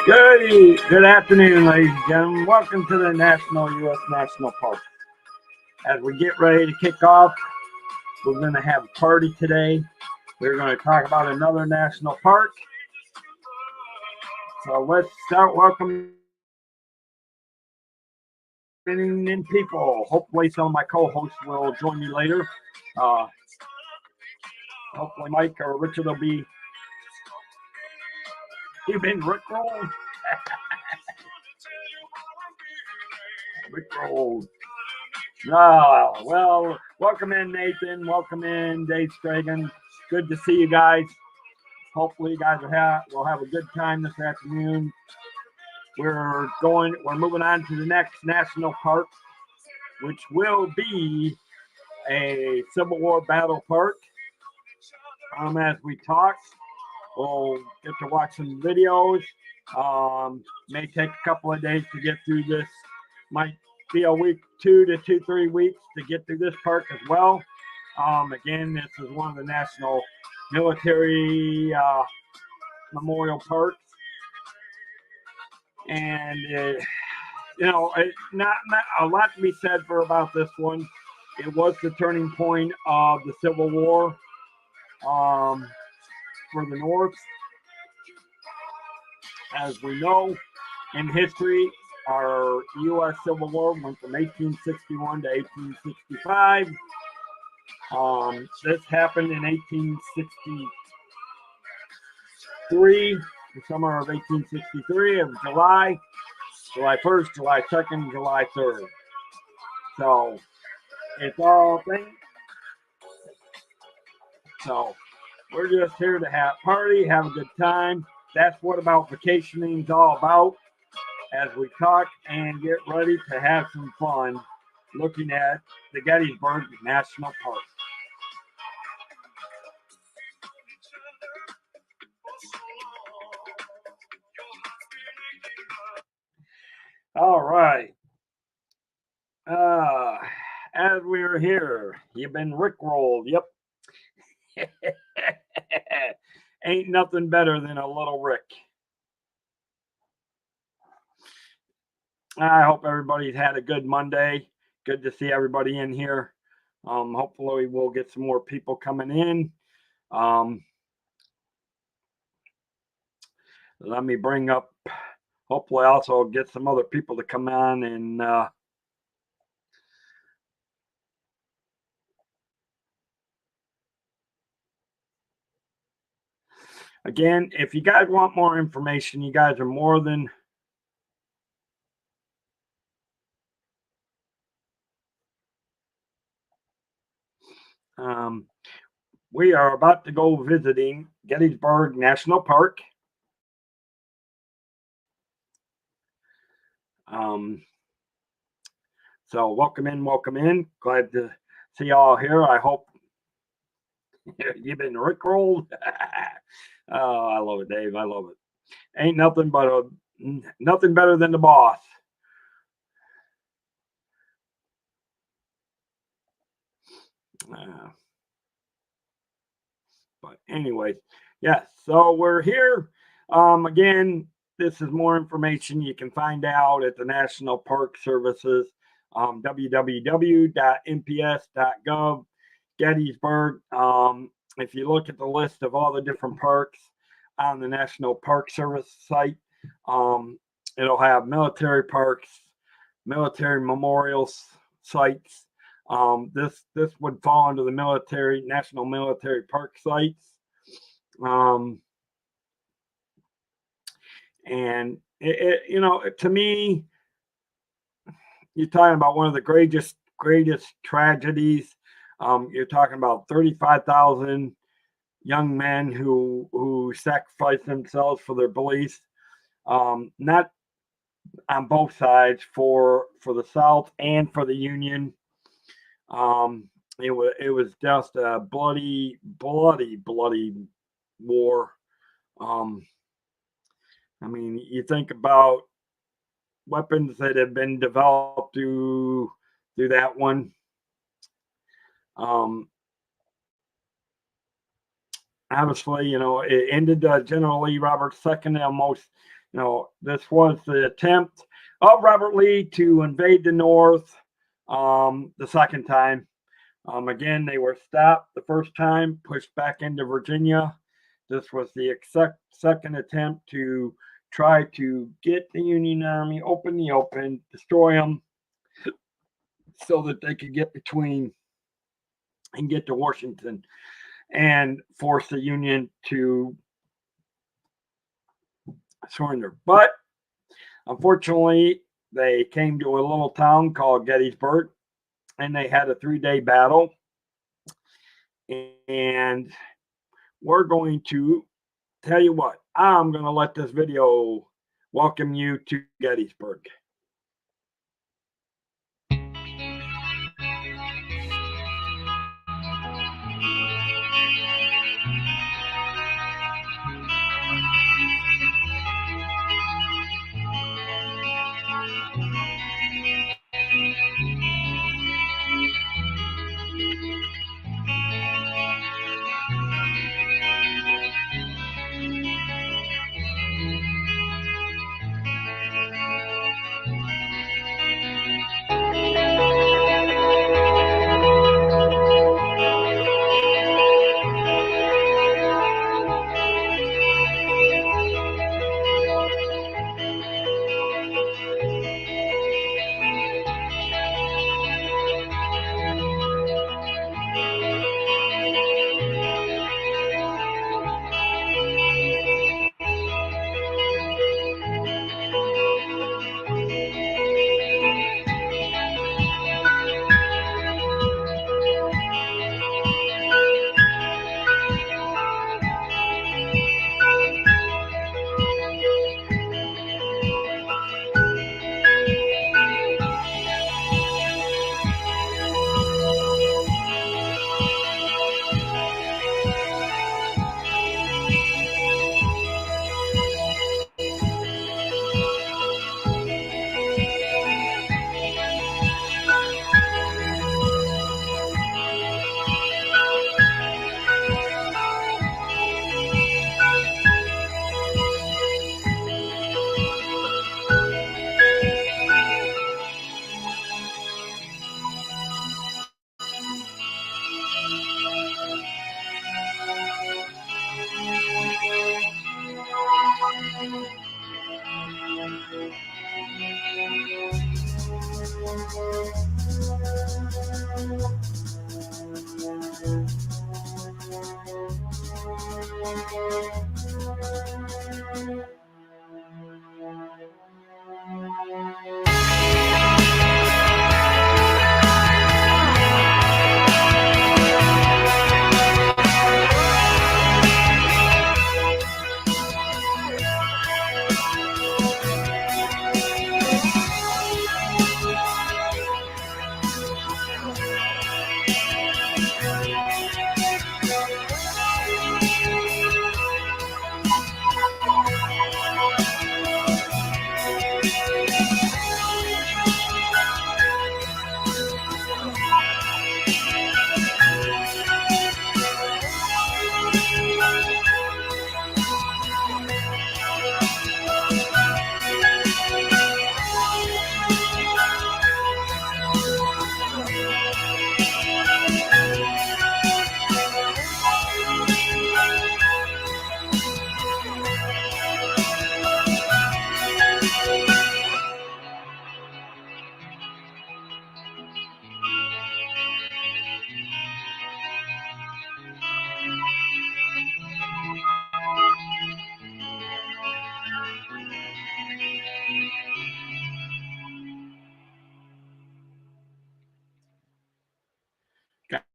Good afternoon, ladies and gentlemen. Welcome to the U.S. National Park. As we get ready to kick off, we're going to have a party today. We're going to talk about another national park. So let's start welcoming in people. Hopefully, some of my co-hosts will join me later. Hopefully, Mike or Richard will be. You've been rickrolled. Rickrolled. Oh, well, welcome in, Nathan. Welcome in, Dave Stragan. Good to see you guys. Hopefully, you guys will have a good time this afternoon. We're moving on to the next national park, which will be a Civil War battle park. As we talk, we'll get to watch some videos. May take a couple of days to get through this. Might be a week, 2 to 3 weeks to get through this park as well. Again, this is one of the national military memorial parks, and not a lot to be said about this one. It was the turning point of the Civil War for the North. As we know, in history, our U.S. Civil War went from 1861 to 1865. This happened in 1863, the summer of 1863, of July 1st, July 2nd, July 3rd. So it's all things. So we're just here to have a party, have a good time. That's what About Vacationing is all about. As we talk and get ready to have some fun looking at the Gettysburg National Park. All right. As we're here, you've been rickrolled. Yep. Ain't nothing better than a little Rick. I hope everybody's had a good Monday. Good to see everybody in here. Hopefully we'll get some more people coming in. Let me bring up, hopefully also get some other people to come on and again, if you guys want more information, you guys are more than we are about to go visiting Gettysburg National Park. So welcome in. Glad to see y'all here. I hope you've been rickrolled. Oh, I love it, Dave. I love it. Ain't nothing better than the boss. But anyways, yes. So we're here. Again, this is more information you can find out at the National Park Services, www.nps.gov, Gettysburg. If you look at the list of all the different parks on the National Park Service site, it'll have military parks, military memorial sites. This would fall under the national military park sites. And to me, you're talking about one of the greatest tragedies. You're talking about 35,000 young men who sacrificed themselves for their beliefs. Not on both sides, for the South and for the Union. It was just a bloody war. I mean, you think about weapons that have been developed through that one. Obviously, it ended General Lee Roberts' second and most this was the attempt of Robert Lee to invade the North the second time. Again, they were stopped the first time, pushed back into Virginia. This was the second attempt to try to get the Union Army open, destroy them, so that they could get between and get to Washington and force the Union to surrender. But unfortunately, they came to a little town called Gettysburg, and they had a 3-day battle. And we're going to tell you what, I'm going to let this video welcome you to Gettysburg.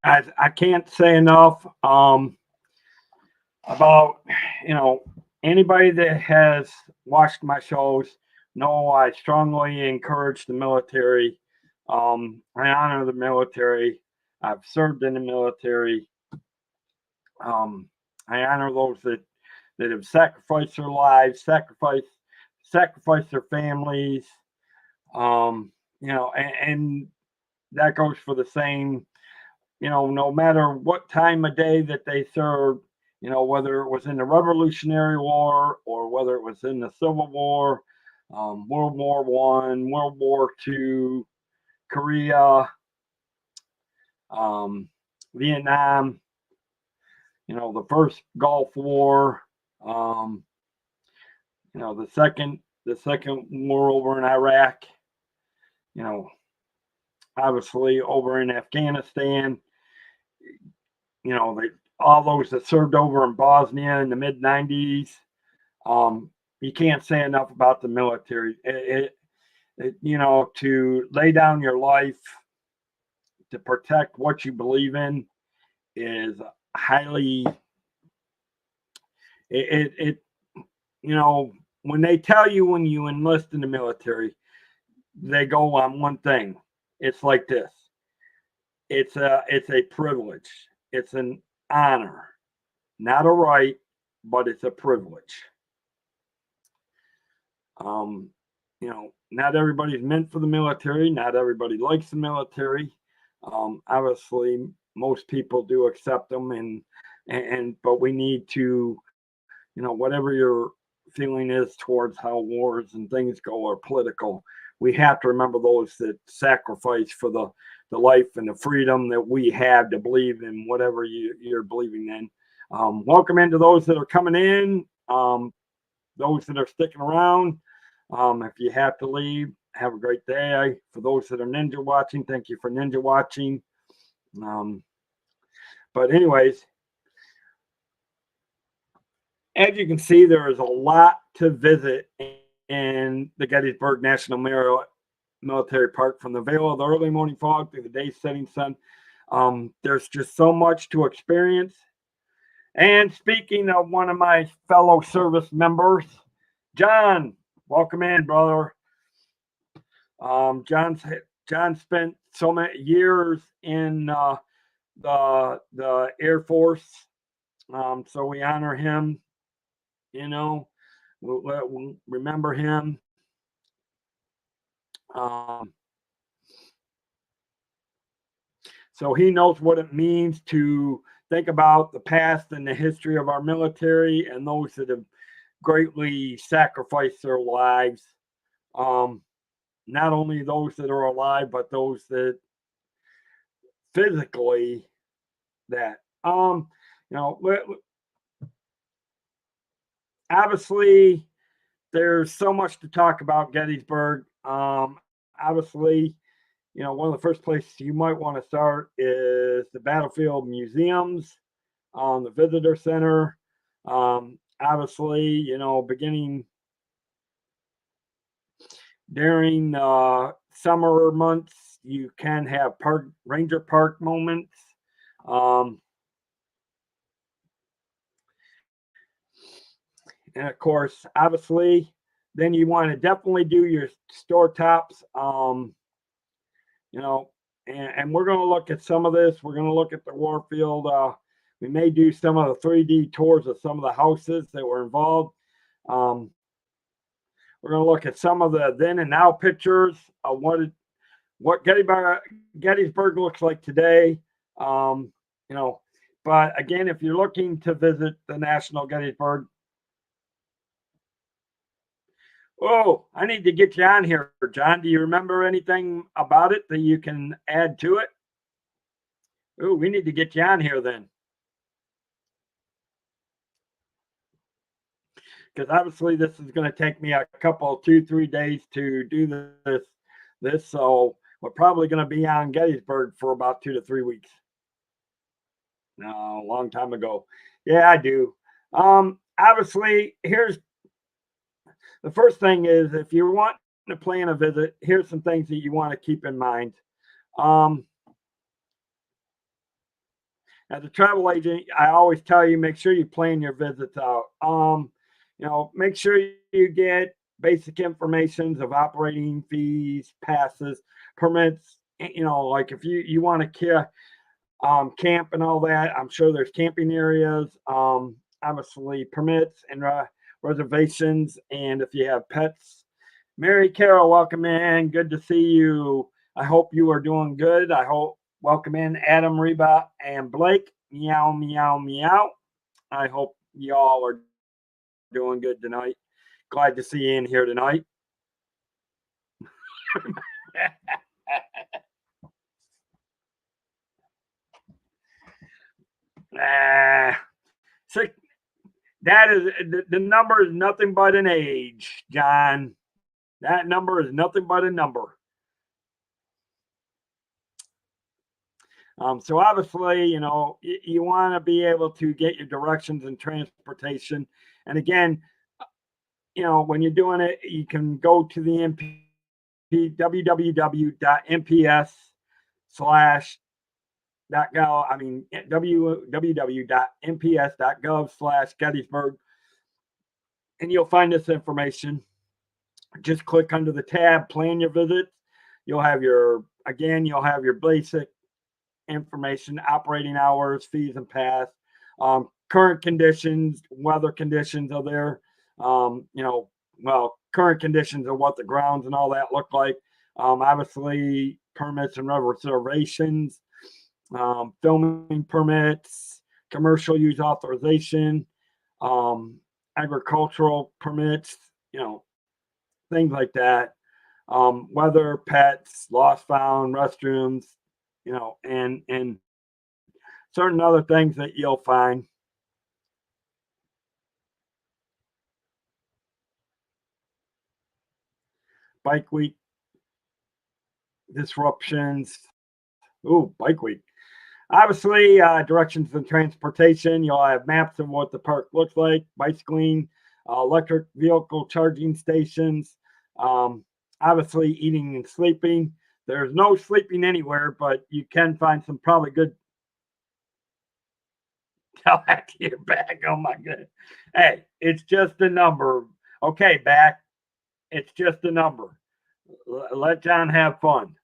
Guys, I can't say enough about, anybody that has watched my shows know I strongly encourage the military. I honor the military. I've served in the military. I honor those that have sacrificed their lives, sacrificed their families. And that goes for the same, no matter what time of day that they serve, whether it was in the Revolutionary War or whether it was in the Civil War, World War One, World War II, Korea, Vietnam, the first Gulf War, the second war over in Iraq, obviously over in Afghanistan, all those that served over in Bosnia in the mid 90s. You can't say enough about the military. To lay down your life to protect what you believe in is highly. When they tell you when you enlist in the military, they go on one thing. It's like this. It's a privilege. It's an honor, not a right, but it's a privilege. Not everybody's meant for the military. Not everybody likes the military. Obviously, most people do accept them, but we need to, whatever your feeling is towards how wars and things go are political, we have to remember those that sacrifice for the life and the freedom that we have to believe in whatever you're believing in. Welcome into those that are coming in, those that are sticking around. If you have to leave, have a great day. For those that are ninja watching, thank you for ninja watching. But anyways, as you can see, there is a lot to visit in the Gettysburg National Military Park, from the veil of the early morning fog to the day's setting sun. There's just so much to experience. And speaking of one of my fellow service members, John, welcome in, brother. John spent so many years in the Air Force, so we honor him. We'll remember him. So he knows what it means to think about the past and the history of our military and those that have greatly sacrificed their lives. Not only those that are alive, but those that physically that, obviously there's so much to talk about Gettysburg. Obviously, one of the first places you might want to start is the battlefield museums, the visitor center. Obviously, beginning during summer months, you can have ranger park moments. And of course, obviously, then you want to definitely do your store tops. And we're going to look at some of this. We're going to look at the Warfield. We may do some of the 3D tours of some of the houses that were involved. We're going to look at some of the then and now pictures of what Gettysburg looks like today. But again, if you're looking to visit the National Gettysburg, I need to get you on here, John. Do you remember anything about it that you can add to it? We need to get you on here then. Because obviously this is going to take me a couple, 2-3 days to do this. So we're probably going to be on Gettysburg for about 2 to 3 weeks. No, a long time ago. Yeah, I do. Obviously, here's the first thing is, if you want to plan a visit, here's some things that you want to keep in mind. As a travel agent, I always tell you, make sure you plan your visits out. Make sure you get basic informations of operating fees, passes, permits. Like if you want to camp and all that, I'm sure there's camping areas. Obviously, permits and reservations, and if you have pets. Mary Carol, welcome in. Good to see you. I hope you are doing good. Welcome in Adam, Reba, and Blake. Meow, meow, meow. I hope y'all are doing good tonight. Glad to see you in here tonight. Six, that is the number is nothing but an age, John. That number is nothing but a number. So obviously, you want to be able to get your directions and transportation. And again, when you're doing it, you can go to the MP www.mps slash .gov. I mean www.mps.gov/Gettysburg, and you'll find this information. Just click under the tab "Plan Your Visit." You'll have your basic information: operating hours, fees and pass, current conditions, weather conditions are there. Current conditions of what the grounds and all that look like. Obviously, permits and reservations, filming permits, commercial use authorization, agricultural permits, things like that. Weather, pets, lost found, restrooms, and certain other things that you'll find. Bike week disruptions. Ooh, bike week. Obviously, directions and transportation. You'll have maps of what the park looks like, bicycling, electric vehicle charging stations. Obviously, eating and sleeping. There's no sleeping anywhere, but you can find some probably good. Tell back to your back. Oh my goodness. Hey, it's just a number. Okay, back. It's just a number. Let John have fun.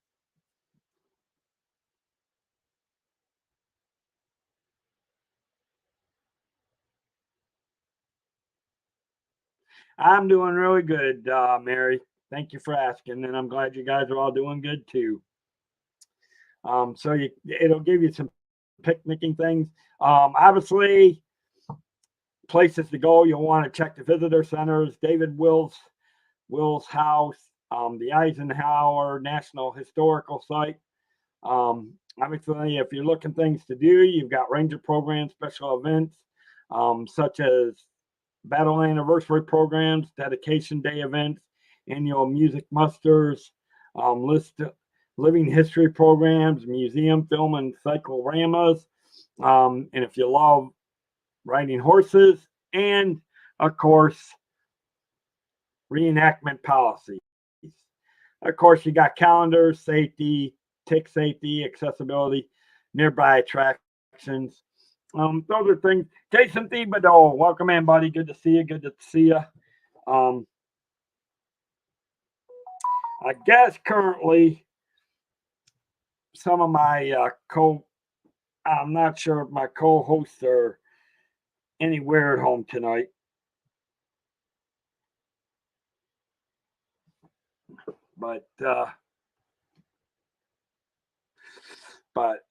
I'm doing really good, Mary. Thank you for asking, and I'm glad you guys are all doing good too. So it'll give you some picnicking things. Obviously, places to go. You'll want to check the visitor centers, David Will's house, the Eisenhower National Historical Site. Obviously, if you're looking things to do, you've got ranger programs, special events, such as battle anniversary programs, dedication day events, annual music musters, list living history programs, museum film and cycloramas. And if you love riding horses, and of course, reenactment policies. Of course, you got calendars, safety, tick safety, accessibility, nearby attractions. Those are things. Jason Thibodeau, welcome in, buddy. Good to see you. Good to see you. I guess currently some of my I'm not sure if my co-hosts are anywhere at home tonight. But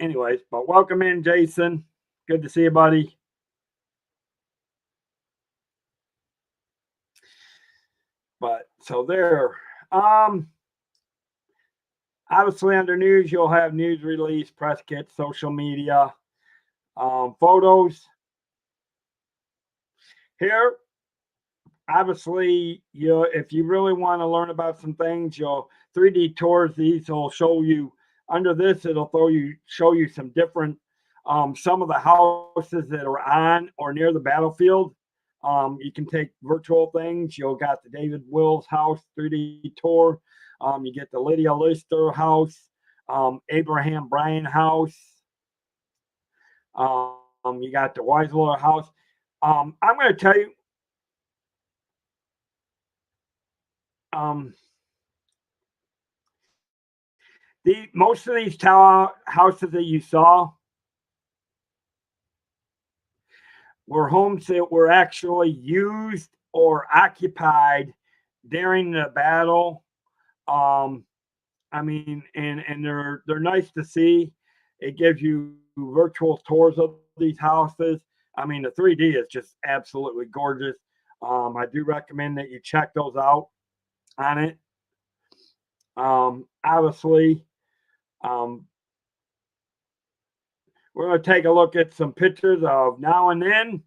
anyways, welcome in, Jason. Good to see you, buddy. But so there. Obviously under news, you'll have news release, press kits, social media, photos. Here, obviously, if you really want to learn about some things, you'll 3D tours. These will show you under this. It'll show you some different some of the houses that are on or near the battlefield. You can take virtual things. You'll got the David Will's house 3D tour. You get the Lydia Lister house, Abraham Bryan house. You got the Weisler house. I'm going to tell you. Most of these houses that you saw were homes that were actually used or occupied during the battle. I mean, and they're nice to see. It gives you virtual tours of these houses. I mean, the 3D is just absolutely gorgeous. I do recommend that you check those out on it. Obviously, um, we're going to take a look at some pictures of now and then.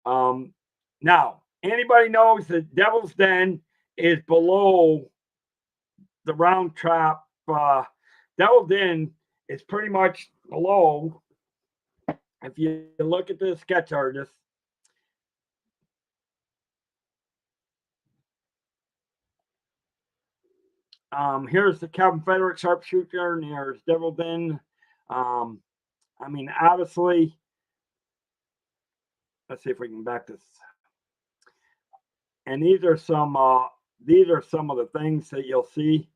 Um, Now, anybody knows that Devil's Den is below the round top. Devil's Den is pretty much below. If you look at the sketch artist, here's the Confederate sharpshooter, and here's Devil's Den. I mean, obviously, let's see if we can back this. And these are some of the things that you'll see.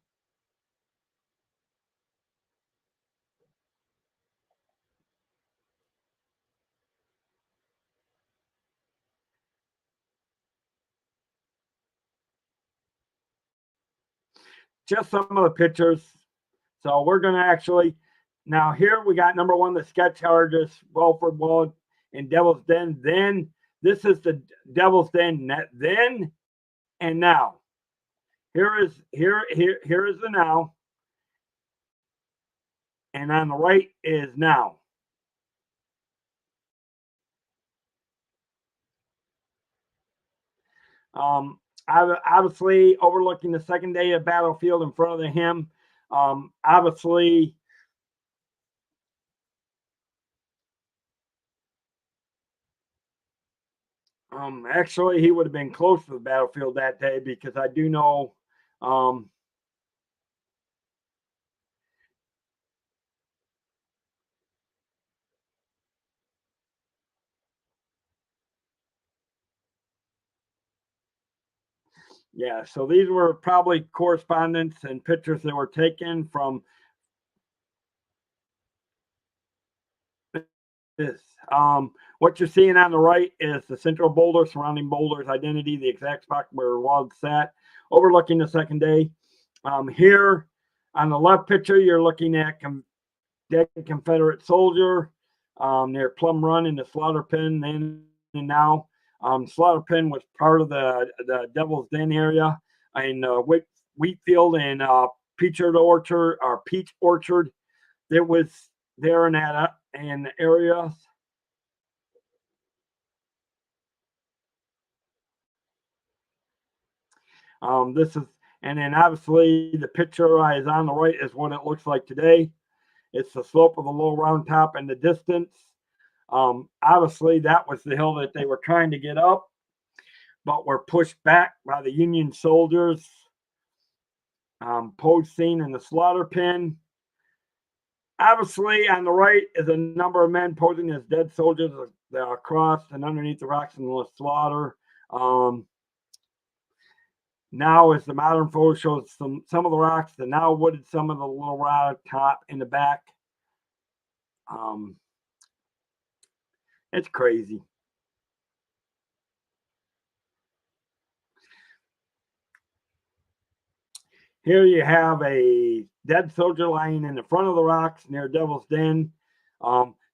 Just some of the pictures. So we're going to actually, now here we got number one, the sketch artist, Wilfred Wood in Devil's Den. Then this is the Devil's Den then and now. Here is the now. And on the right is now. Obviously overlooking the second day of battlefield in front of him. Obviously, actually, he would have been close to the battlefield that day because I do know. Yeah, so these were probably correspondence and pictures that were taken from this. What you're seeing on the right is the central boulder surrounding Boulder's identity, the exact spot where Wald sat, overlooking the second day. Here on the left picture, you're looking at dead Confederate soldier near Plum Run in the slaughter pen then and now. Slaughter pen was part of the Devil's Den area in Wheatfield and Peach Orchard or Peach Orchard. There was there in that area. This is, and then obviously the picture is on the right is what it looks like today. It's the slope of the low round top in the distance. Obviously, that was the hill that they were trying to get up, but were pushed back by the Union soldiers. Pose seen in the slaughter pen. Obviously, on the right is a number of men posing as dead soldiers that are crossed and underneath the rocks in the slaughter. Now, as the modern photo shows some of the rocks, the now wooded some of the little round top in the back. It's crazy. Here you have a dead soldier lying in the front of the rocks near Devil's Den.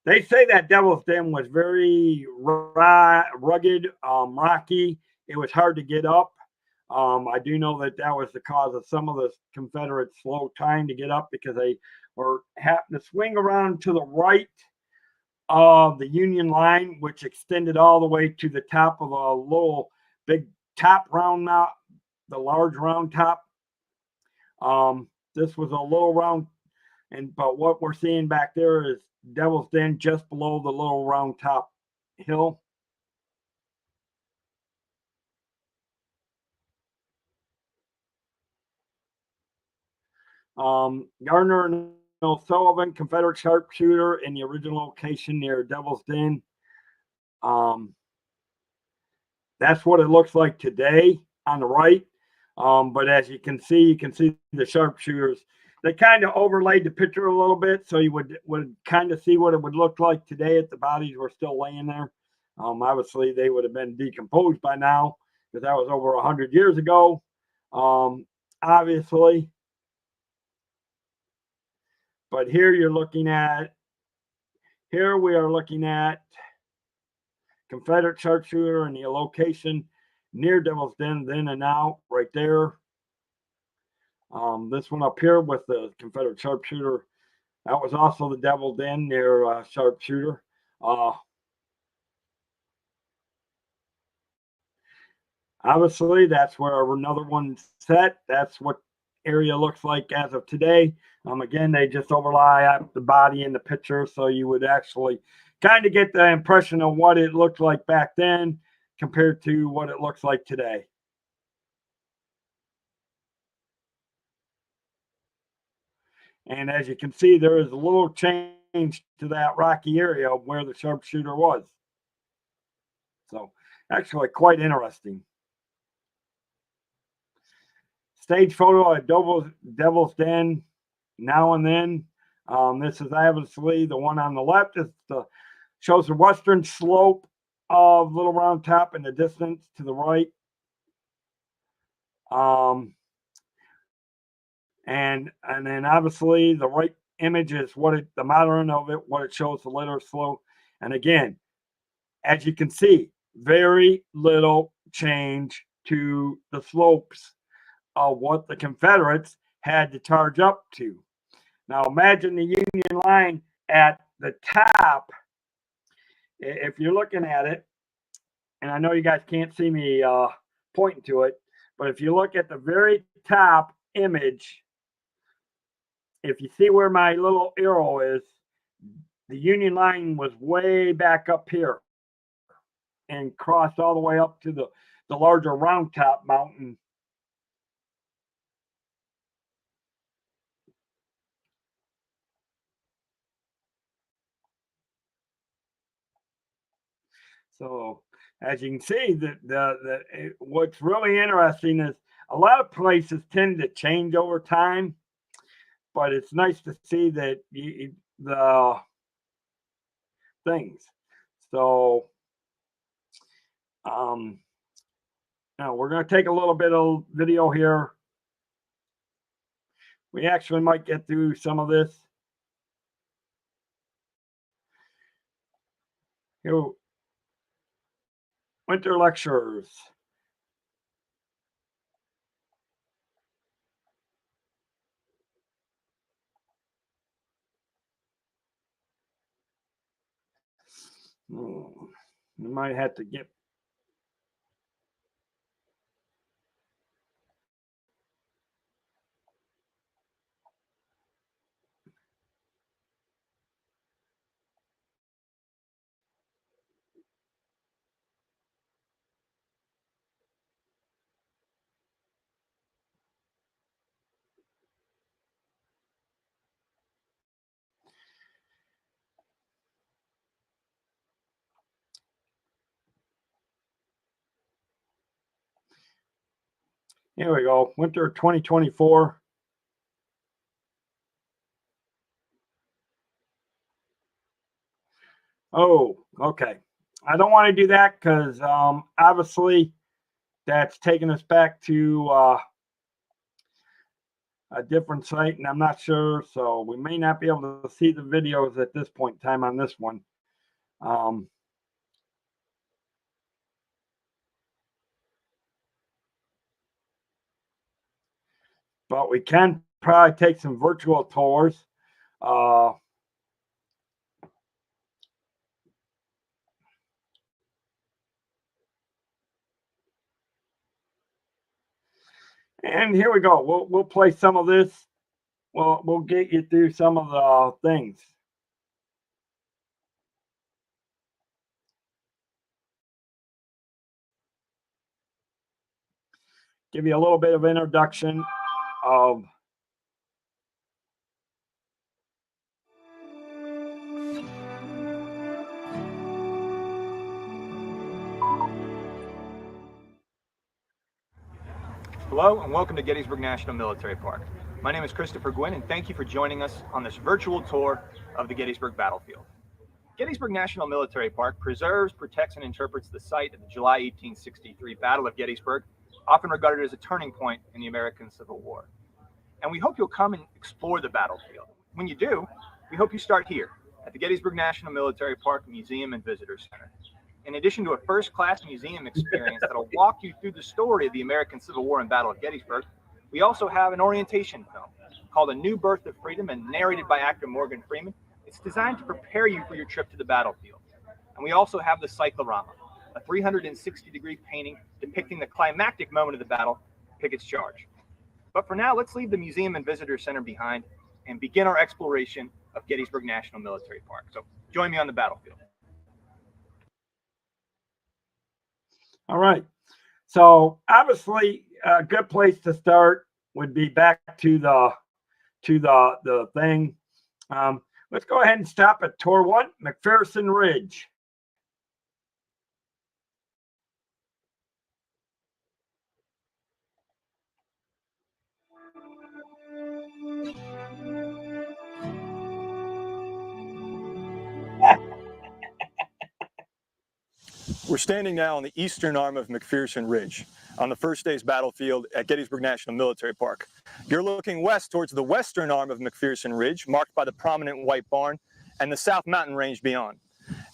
They say that Devil's Den was very rugged, rocky. It was hard to get up. I do know that that was the cause of some of the Confederates' slow time to get up because they were happened to swing around to the right of the Union line, which extended all the way to the top of a little big top round mount, the large round top. This was a little round, but what we're seeing back there is Devil's Den just below the little round top hill. Gardner and O'Sullivan, Confederate sharpshooter in the original location near Devil's Den. That's what it looks like today on the right. But as you can see the sharpshooters. They kind of overlaid the picture a little bit, so you would kind of see what it would look like today if the bodies were still laying there. Obviously, they would have been decomposed by now because that was over 100 years ago. Obviously, but here we are looking at Confederate sharpshooter and the location near Devil's Den, then and now, right there. This one up here with the Confederate sharpshooter, that was also the Devil's Den near sharpshooter. Obviously, that's where another one set. That's what area looks like as of today. Again, they just overlay the body in the picture, so you would actually kind of get the impression of what it looked like back then compared to what it looks like today. And as you can see, there is a little change to that rocky area of where the sharpshooter was. So actually quite interesting. Stage photo at Devil's Den now and then. This is obviously the one on the left. Shows the western slope of Little Round Top in the distance to the right. And then obviously the right image is the modern of it, what it shows the later slope. And again, as you can see, very little change to the slopes of what the Confederates had to charge up to. Now imagine the Union line at the top. If you're looking at it, and I know you guys can't see me pointing to it, but if you look at the very top image, if you see where my little arrow is, the Union line was way back up here and crossed all the way up to the larger Round Top mountain. So as you can see, what's really interesting is a lot of places tend to change over time, but it's nice to see that the things. So now we're going to take a little bit of video here. We actually might get through some of this. Here, winter lectures. You might have to get. Here we go. Winter 2024. Oh, okay. I don't want to do that because obviously that's taking us back to a different site, and I'm not sure, so we may not be able to see the videos at this point in time on this one. But we can probably take some virtual tours. And here we go. We'll play some of this. We'll get you through some of the things. Give you a little bit of introduction of Hello and welcome to Gettysburg National Military Park. My name is Christopher Gwynn and thank you for joining us on this virtual tour of the Gettysburg battlefield. Gettysburg National Military Park preserves, protects, and interprets the site of the July 1863 Battle of Gettysburg, often regarded as a turning point in the American Civil War. And we hope you'll come and explore the battlefield. When you do, we hope you start here at the Gettysburg National Military Park Museum and Visitor Center. in addition to a first-class museum experience that'll walk you through the story of the American Civil War and Battle of Gettysburg, we also have an orientation film called A New Birth of Freedom and narrated by actor Morgan Freeman. It's designed to prepare you for your trip to the battlefield. And we also have the Cyclorama, a 360-degree painting depicting the climactic moment of the battle, Pickett's Charge. But for now, let's leave the museum and visitor center behind and begin our exploration of Gettysburg National Military Park. So join me on the battlefield. All right. So obviously, a good place to start would be back to the thing. Let's go ahead and stop at Tour 1, McPherson Ridge. We're standing now on the eastern arm of McPherson Ridge on the first day's battlefield at Gettysburg National Military Park. You're looking west towards the western arm of McPherson Ridge, marked by the prominent white barn and the South Mountain Range beyond.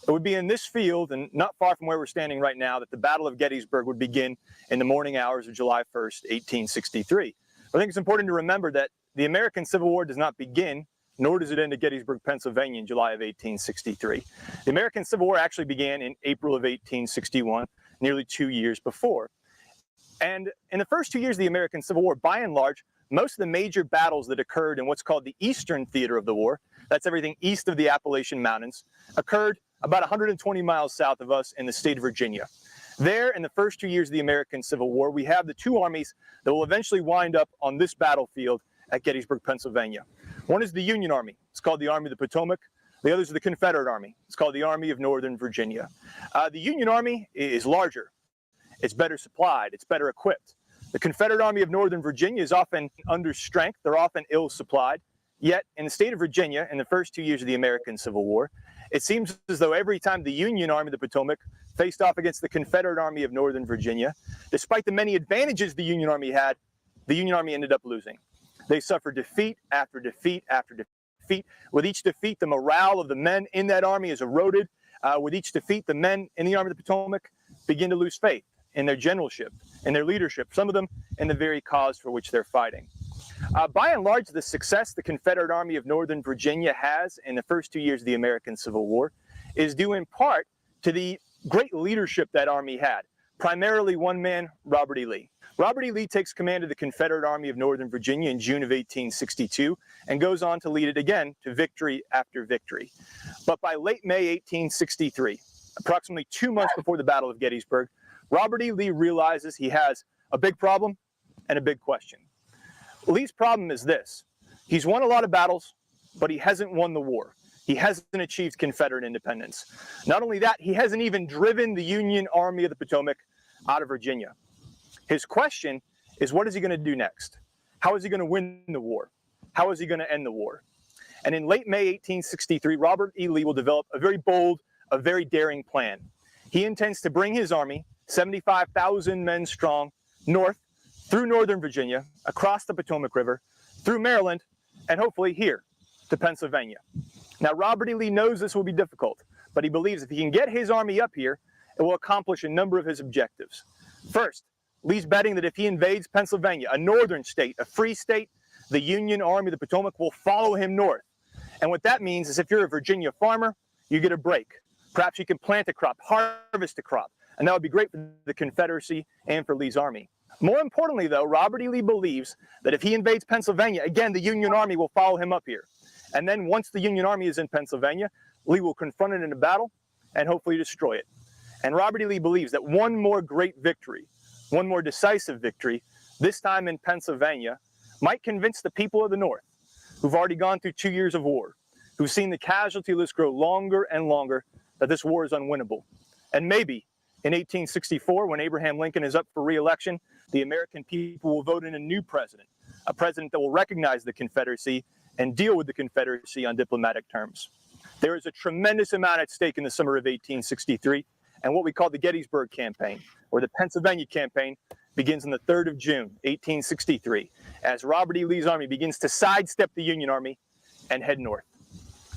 It would be in this field and not far from where we're standing right now that the Battle of Gettysburg would begin in the morning hours of July 1st, 1863. I think it's important to remember that the American Civil War does not begin, nor does it end at Gettysburg, Pennsylvania in July of 1863. The American Civil War actually began in April of 1861, nearly 2 years before. And in the first 2 years of the American Civil War, by and large, most of the major battles that occurred in what's called the Eastern Theater of the War, that's everything east of the Appalachian Mountains, occurred about 120 miles south of us in the state of Virginia. There, in the first 2 years of the American Civil War, we have the two armies that will eventually wind up on this battlefield at Gettysburg, Pennsylvania. One is the Union Army. It's called the Army of the Potomac. The other is the Confederate Army. It's called the Army of Northern Virginia. The Union Army is larger. It's better supplied. It's better equipped. The Confederate Army of Northern Virginia is often under strength. They're often ill supplied. Yet, in the state of Virginia, in the first 2 years of the American Civil War, it seems as though every time the Union Army of the Potomac faced off against the Confederate Army of Northern Virginia, despite the many advantages the Union Army had, the Union Army ended up losing. They suffered defeat after defeat after defeat. With each defeat, the morale of the men in that army is eroded. With each defeat, the men in the Army of the Potomac begin to lose faith in their generalship, in their leadership, some of them in the very cause for which they're fighting. By and large, the success the Confederate Army of Northern Virginia has in the first 2 years of the American Civil War is due in part to the great leadership that army had, primarily one man, Robert E. Lee. Robert E. Lee takes command of the Confederate Army of Northern Virginia in June of 1862 and goes on to lead it again to victory after victory. But by late May 1863, approximately 2 months before the Battle of Gettysburg, Robert E. Lee realizes he has a big problem and a big question. Lee's problem is this: he's won a lot of battles, but he hasn't won the war. He hasn't achieved Confederate independence. Not only that, he hasn't even driven the Union Army of the Potomac out of Virginia. His question is, what is he going to do next? How is he going to win the war? How is he going to end the war? And in late May 1863, Robert E. Lee will develop a very bold, a very daring plan. He intends to bring his army, 75,000 men strong, north through Northern Virginia, across the Potomac River, through Maryland, and hopefully here to Pennsylvania. Now, Robert E. Lee knows this will be difficult, but he believes if he can get his army up here, it will accomplish a number of his objectives. First, Lee's betting that if he invades Pennsylvania, a northern state, a free state, the Union Army of the Potomac will follow him north. And what that means is if you're a Virginia farmer, you get a break. Perhaps you can plant a crop, harvest a crop, and that would be great for the Confederacy and for Lee's army. More importantly, though, Robert E. Lee believes that if he invades Pennsylvania, again, the Union Army will follow him up here. And then once the Union Army is in Pennsylvania, Lee will confront it in a battle and hopefully destroy it. And Robert E. Lee believes that one more great victory, one more decisive victory, this time in Pennsylvania, might convince the people of the North, who've already gone through 2 years of war, who've seen the casualty list grow longer and longer, that this war is unwinnable. And maybe in 1864, when Abraham Lincoln is up for re-election, the American people will vote in a new president, a president that will recognize the Confederacy and deal with the Confederacy on diplomatic terms. There is a tremendous amount at stake in the summer of 1863, and what we call the Gettysburg Campaign, or the Pennsylvania Campaign, begins on the 3rd of June, 1863, as Robert E. Lee's army begins to sidestep the Union Army and head north.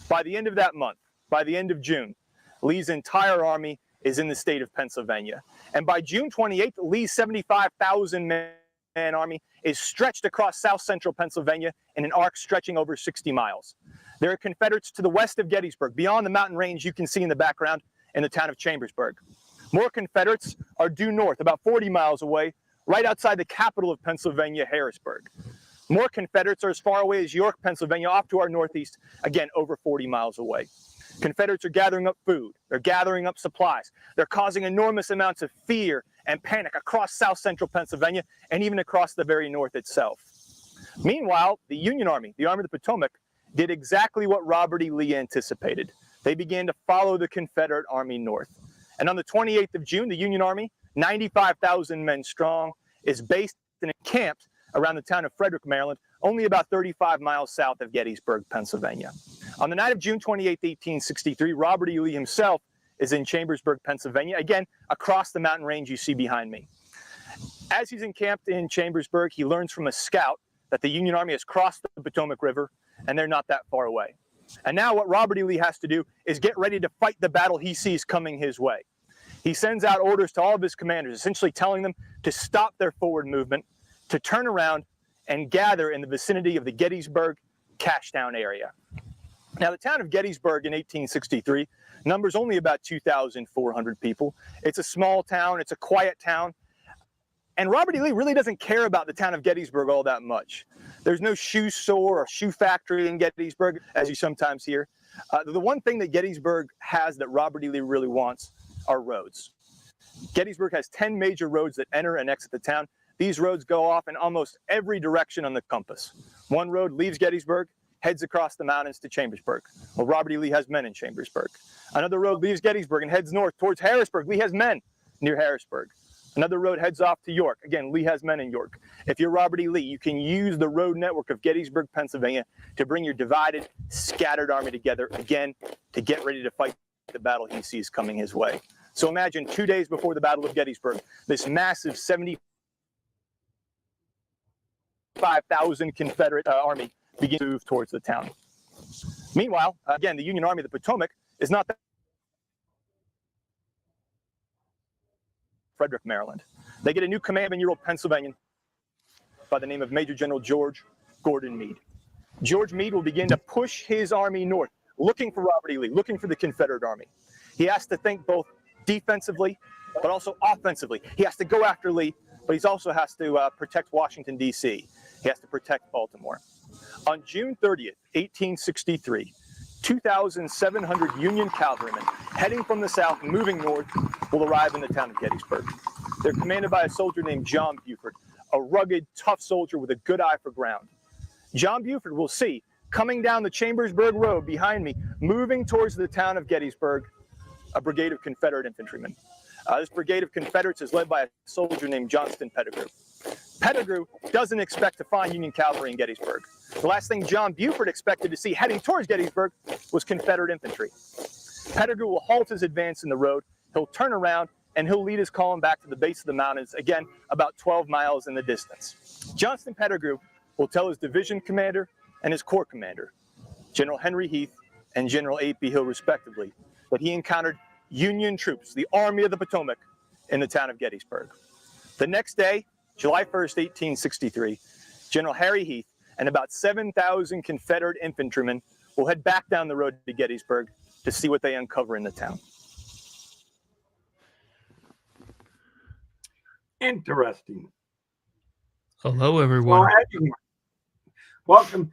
By the end of that month, by the end of June, Lee's entire army is in the state of Pennsylvania. And by June 28th, Lee's 75,000-man army is stretched across south central Pennsylvania in an arc stretching over 60 miles. There are Confederates to the west of Gettysburg, beyond the mountain range you can see in the background in the town of Chambersburg. More Confederates are due north, about 40 miles away, right outside the capital of Pennsylvania, Harrisburg. More Confederates are as far away as York, Pennsylvania, off to our northeast, again, over 40 miles away. Confederates are gathering up food. They're gathering up supplies. They're causing enormous amounts of fear and panic across south central Pennsylvania and even across the very north itself. Meanwhile, the Union Army, the Army of the Potomac, did exactly what Robert E. Lee anticipated. They began to follow the Confederate Army north. And on the 28th of June, the Union Army, 95,000 men strong, is based and encamped around the town of Frederick, Maryland, only about 35 miles south of Gettysburg, Pennsylvania. On the night of June 28, 1863, Robert E. Lee himself is in Chambersburg, Pennsylvania, again, across the mountain range you see behind me. As he's encamped in Chambersburg, he learns from a scout that the Union Army has crossed the Potomac River, and they're not that far away. And now what Robert E. Lee has to do is get ready to fight the battle he sees coming his way. He sends out orders to all of his commanders, essentially telling them to stop their forward movement, to turn around and gather in the vicinity of the Gettysburg, Cashtown area. Now, the town of Gettysburg in 1863 numbers only about 2,400 people. It's a small town. It's a quiet town. And Robert E. Lee really doesn't care about the town of Gettysburg all that much. There's no shoe store or shoe factory in Gettysburg, as you sometimes hear. The one thing that Gettysburg has that Robert E. Lee really wants are roads. Gettysburg has 10 major roads that enter and exit the town. These roads go off in almost every direction on the compass. One road leaves Gettysburg, heads across the mountains to Chambersburg. Well, Robert E. Lee has men in Chambersburg. Another road leaves Gettysburg and heads north towards Harrisburg. Lee has men near Harrisburg. Another road heads off to York. Again, Lee has men in York. If you're Robert E. Lee, you can use the road network of Gettysburg, Pennsylvania to bring your divided, scattered army together, again, to get ready to fight the battle he sees coming his way. So imagine 2 days before the Battle of Gettysburg, this massive 75,000 Confederate army begins to move towards the town. Meanwhile, again, the Union Army of the Potomac is not that Frederick, Maryland. They get a new command-in-year-old Pennsylvanian by the name of Major General George Gordon Meade. George Meade will begin to push his army north, looking for Robert E. Lee, looking for the Confederate Army. He has to think both defensively, but also offensively. He has to go after Lee, but he also has to protect Washington, D.C. He has to protect Baltimore. On June 30th, 1863, 2,700 Union cavalrymen heading from the south, moving north, will arrive in the town of Gettysburg. They're commanded by a soldier named John Buford, a rugged, tough soldier with a good eye for ground. John Buford will see, coming down the Chambersburg Road behind me, moving towards the town of Gettysburg, a brigade of Confederate infantrymen. This brigade of Confederates is led by a soldier named Johnston Pettigrew. Pettigrew doesn't expect to find Union cavalry in Gettysburg. The last thing John Buford expected to see heading towards Gettysburg was Confederate infantry. Pettigrew will halt his advance in the road, he'll turn around, and he'll lead his column back to the base of the mountains, again, about 12 miles in the distance. Johnston Pettigrew will tell his division commander and his corps commander, General Henry Heath and General A.P. Hill, respectively, that he encountered Union troops, the Army of the Potomac, in the town of Gettysburg. The next day, July 1st, 1863, General Harry Heath and about 7,000 Confederate infantrymen will head back down the road to Gettysburg to see what they uncover in the town. Interesting. Hello, everyone. Well, welcome,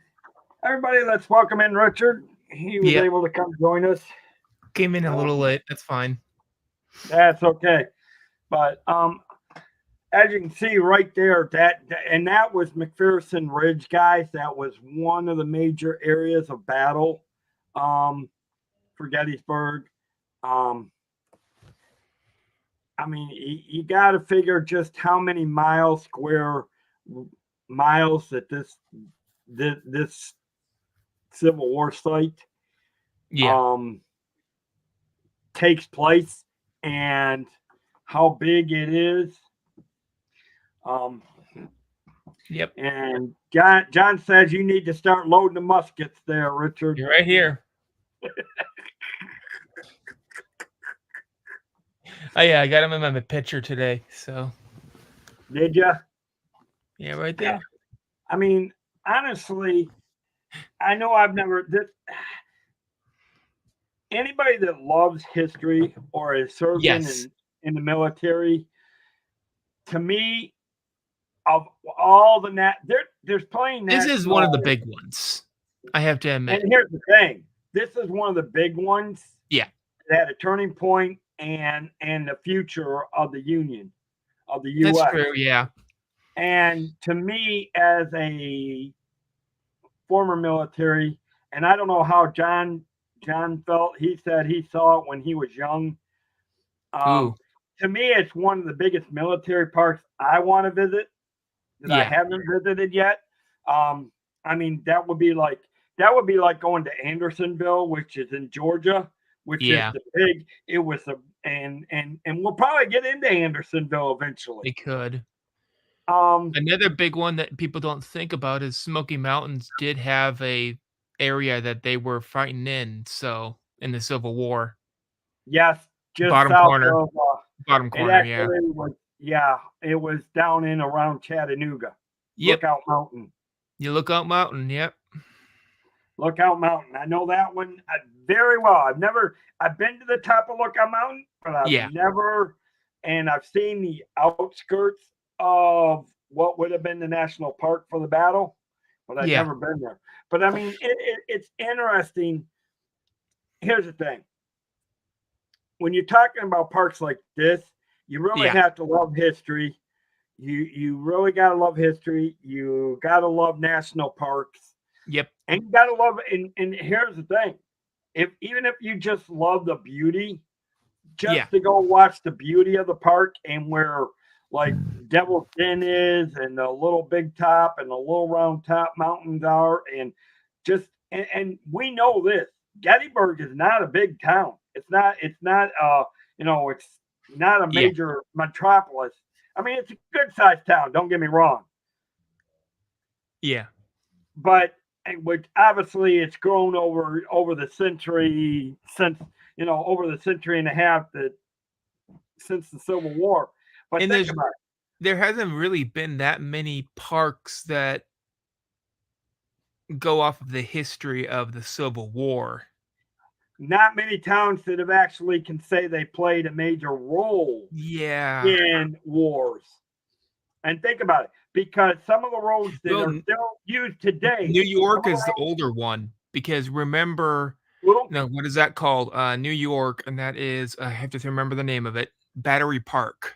everybody. Let's welcome in Richard. He was able to come join us. Came in a little late. That's fine. That's okay. But as you can see right there, that was McPherson Ridge, guys. That was one of the major areas of battle for Gettysburg. I mean, you got to figure just how many square miles that this Civil War site takes place and how big it is. Yep. And John says you need to start loading the muskets there, Richard. You're right here. Oh yeah, I got him in my picture today. So Did you? yeah, right there. I mean, honestly, I know I've never. Anybody that loves history or has served Yes, in the military, to me, of all the there's plenty this is one of the national. big ones. I have to And admit. here's the thing: this is one of the big ones Yeah, that had a turning point and the future of the Union of the that's U.S. true. Yeah, And to me, as a former military, and I don't know how John felt. He said he saw it when he was young. ooh, Um, to me, it's one of the biggest military parks I want to visit that I yeah, haven't visited yet. I mean, that would be like going to Andersonville, which is in Georgia, which is yeah. the big. It was a and we'll probably get into Andersonville eventually. It could. Um, Another big one that people don't think about is Smoky Mountains did have a area that they were fighting in. So in the Civil War, yes, just bottom south corner, of. bottom It corner. Yeah. actually was. Yeah, it was down in around Chattanooga, Yep. Lookout Mountain. You Lookout Mountain. Yep. Lookout Mountain. I know that one very well. I've been to the top of Lookout Mountain, but I've Yeah. never, and I've seen the outskirts of what would have been the national park for the battle, but I've Yeah. never been there. But I mean, it's interesting. Here's the thing: when you're talking about parks like this, you really Yeah. have to love history. You really gotta love history. You gotta love national parks. Yep. And you gotta love it. And here's the thing. Even if you just love the beauty, Yeah. just to go watch the beauty of the park and where like Devil's Den is and the little big top and the little round top mountains are and and we know this. Gettysburg is not a big town. It's not it's not a Yeah. major metropolis. I mean, it's a good sized town, don't get me wrong. Yeah. But which obviously it's grown over the century since over the century and a half that since the Civil War. But And think about it. there hasn't really been that many parks that go off of the history of the Civil War. Not many towns that have actually can say they played a major role Yeah. in wars. And think about it, because some of the roads that Well, are still used today. New York is the older one because remember, no, what is that called? New York, and that is I have to remember the name of it. Battery Park.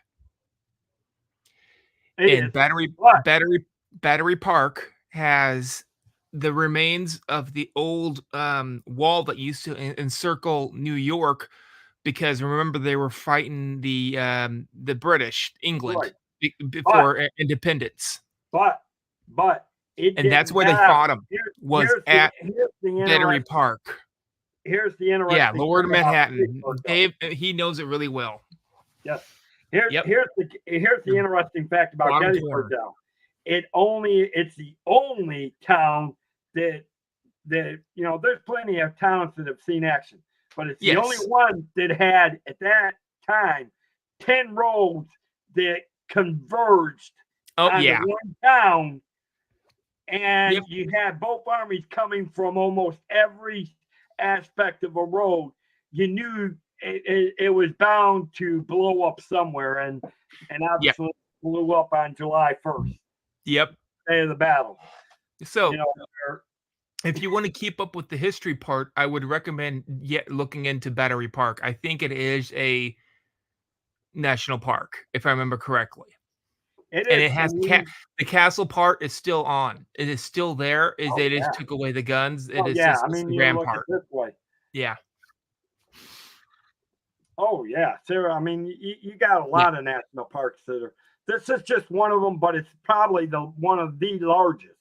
And Battery Park has the remains of the old wall that used to encircle New York because remember they were fighting the British, England, Right. before independence. But it And that's didn't where they matter. fought them, was at here's the Battery interesting Park. Here's the interesting Yeah, Lord thing about Manhattan. Gettysburg, though. Dave, he knows it really well. Yes. Yep. Here's the interesting fact about Bottom Gettysburg corner. now. It's the only town that there's plenty of towns that have seen action, but it's the only Yes. one that had at that time 10 roads that converged Oh, onto yeah. one town, and Yep. you had both armies coming from almost every aspect of a road. You knew it was bound to blow up somewhere, and obviously blew up on July 1st, Yep. day of the battle. So, You know, if you want to keep up with the history part, I would recommend looking into Battery Park. I think it is a national park, if I remember correctly. it And is, it has I mean, the castle part is still on. It is still there. They yeah. just took away the guns. It oh, is yeah. just I mean, the you grand look part. at it this way. Yeah. Oh yeah, Sarah. I mean, you got a lot of national parks that are. This is just one of them, but it's probably one of the largest,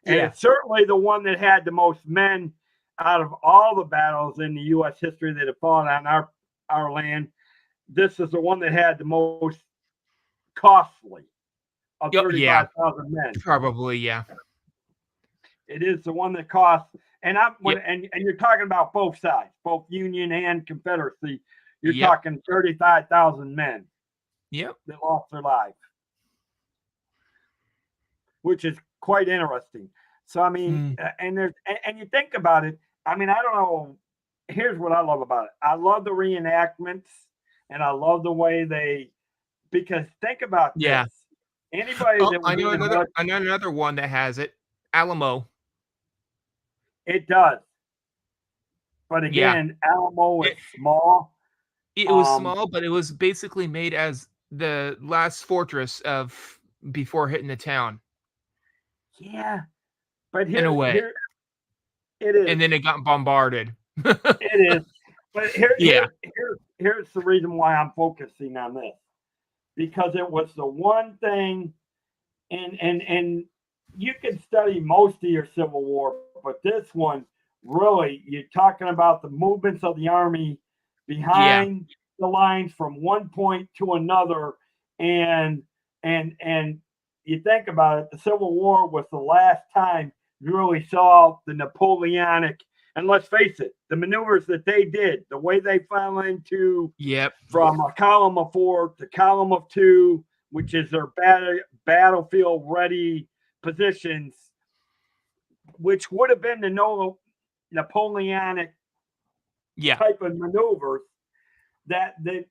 and it's certainly the one that had the most men out of all the battles in the U.S. history that have fought on our land. This is the one that had the most costly of 35,000 men. Probably, yeah. It is the one that costs, and and you're talking about both sides, both Union and Confederacy. You're Yep. talking 35,000 men Yep. that lost their lives, which is quite interesting. So I mean, Mm. and you think about it. I mean, I don't know. Here's what I love about it. I love the reenactments, and I love the way they. Because think about Yeah. this. Anybody Oh, that was in the I know another one that has it. Alamo. it does. But Yeah. again, Alamo is It small. it was Um, small, but it was basically made as the last fortress of before hitting the town yeah, but in a way. here it is. And then it got bombarded. It is. But Yeah. here's the reason why I'm focusing on this. Because it was the one thing, and you can study most of your Civil War, but this one really, you're talking about the movements of the army Yeah. behind the lines from one point to another, and and you think about it, the Civil War was the last time you really saw the Napoleonic. And let's face it, the maneuvers that they did, the way they fell into Yep. from a column of 4 to column of 2, which is their battlefield ready positions, which would have been the Napoleonic Yeah. type of maneuvers. That the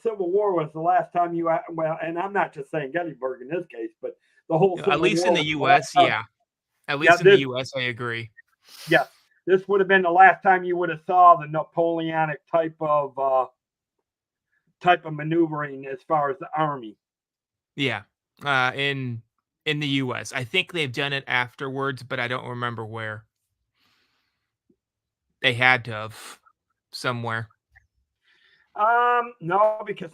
Civil War was the last time and I'm not just saying Gettysburg in this case, but the whole Civil At least War in the US, yeah. At Yeah, least in the US, I agree. Yes, this would have been the last time you would have saw the Napoleonic type of maneuvering as far as the army. Yeah. In the US. I think they've done it afterwards, but I don't remember where. They had to have somewhere. No, because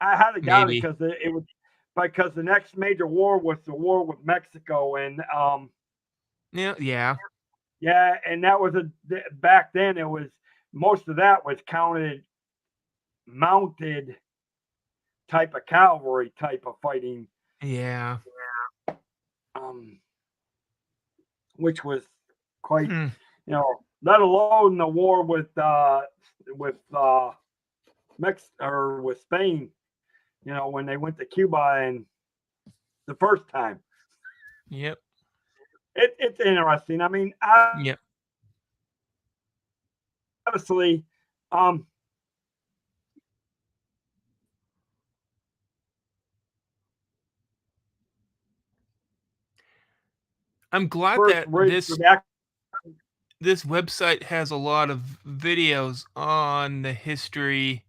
I highly doubt it Maybe. because it was because the next major war was the war with Mexico, and Yeah. yeah, and that was back then. It was most of that was counted mounted type of cavalry type of fighting, Yeah. which was quite, Hmm. let alone the war with with Spain, when they went to Cuba and the first time. Yep. It's interesting. I mean, Yep. honestly, I'm glad first that race for that. this website has a lot of videos on the history.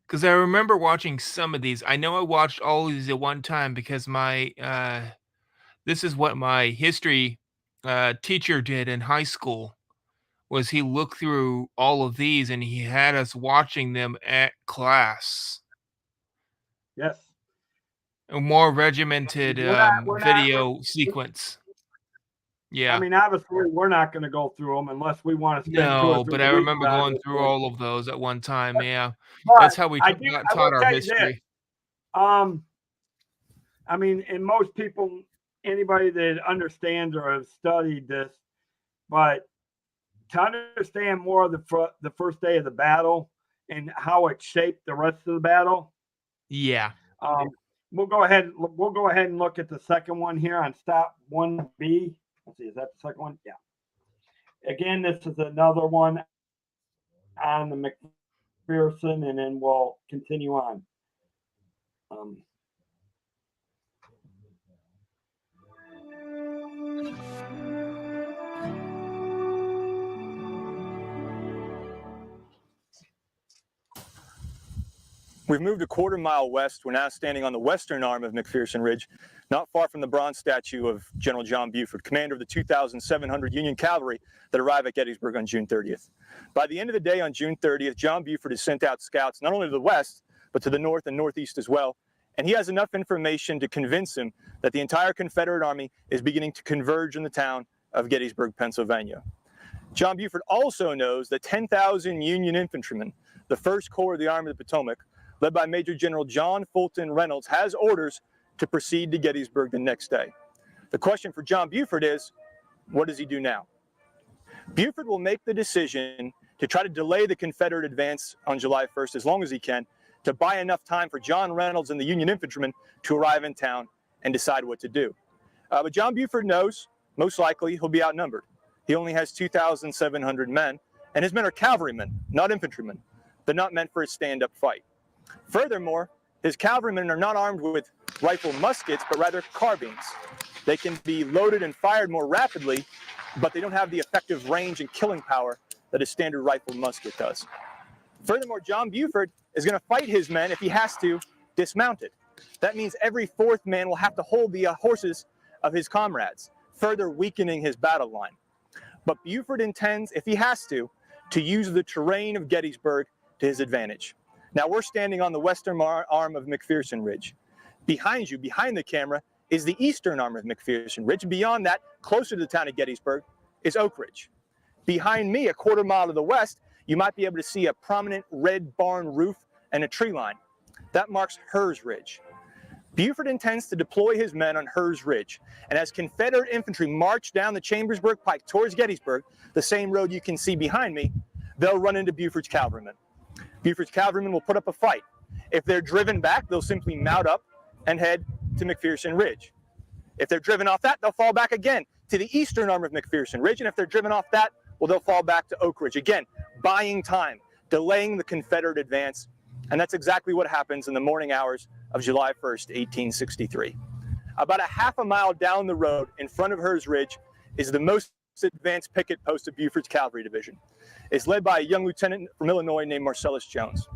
Because I remember watching some of these. I know I watched all of these at one time because this is what my history teacher did in high school. Was he looked through all of these and he had us watching them at class. Yes. A more regimented We're video sequence. Yeah. I mean, obviously, we're not going to go through them unless we want to spend 2 or No, 3 but I weeks remember on going this through thing. all of those at one time. Yeah, that's But how we I got will taught our tell you this. history. I mean, and most people, anybody that understands or has studied this, but to understand more of the first day of the battle and how it shaped the rest of the battle, Yeah. we'll go ahead and look at the second one here on stop 1B. Let's see, is that the second one? Yeah. Again, this is another one on the McPherson, and then we'll continue on. We've moved a quarter mile west. We're now standing on the western arm of McPherson Ridge, not far from the bronze statue of General John Buford, commander of the 2,700 Union cavalry that arrived at Gettysburg on June 30th. By the end of the day on June 30th, John Buford has sent out scouts not only to the west, but to the north and northeast as well. And he has enough information to convince him that the entire Confederate Army is beginning to converge in the town of Gettysburg, Pennsylvania. John Buford also knows that 10,000 Union infantrymen, the First Corps of the Army of the Potomac, led by Major General John Fulton Reynolds, has orders to proceed to Gettysburg the next day. The question for John Buford is, what does he do now? Buford will make the decision to try to delay the Confederate advance on July 1st as long as he can, to buy enough time for John Reynolds and the Union infantrymen to arrive in town and decide what to do. But John Buford knows, most likely, he'll be outnumbered. He only has 2,700 men, and his men are cavalrymen, not infantrymen. They're not meant for a stand-up fight. Furthermore, his cavalrymen are not armed with rifle muskets, but rather carbines. They can be loaded and fired more rapidly, but they don't have the effective range and killing power that a standard rifle musket does. Furthermore, John Buford is going to fight his men, if he has to, dismounted. That means every fourth man will have to hold the horses of his comrades, further weakening his battle line. But Buford intends, if he has to use the terrain of Gettysburg to his advantage. Now, we're standing on the western arm of McPherson Ridge. Behind you, behind the camera, is the eastern arm of McPherson Ridge. Beyond that, closer to the town of Gettysburg, is Oak Ridge. Behind me, a quarter mile to the west, you might be able to see a prominent red barn roof and a tree line. That marks Hur's Ridge. Buford intends to deploy his men on Hur's Ridge, and as Confederate infantry march down the Chambersburg Pike towards Gettysburg, the same road you can see behind me, they'll run into Buford's cavalrymen. Buford's cavalrymen will put up a fight. If they're driven back, they'll simply mount up and head to McPherson Ridge. If they're driven off that, they'll fall back again to the eastern arm of McPherson Ridge, and if they're driven off that, well, they'll fall back to Oak Ridge. Again, buying time, delaying the Confederate advance, and that's exactly what happens in the morning hours of July 1st, 1863. About a half a mile down the road in front of Hur's Ridge is the most advanced picket post of Buford's cavalry division. It's led by a young lieutenant from Illinois named Marcellus Jones.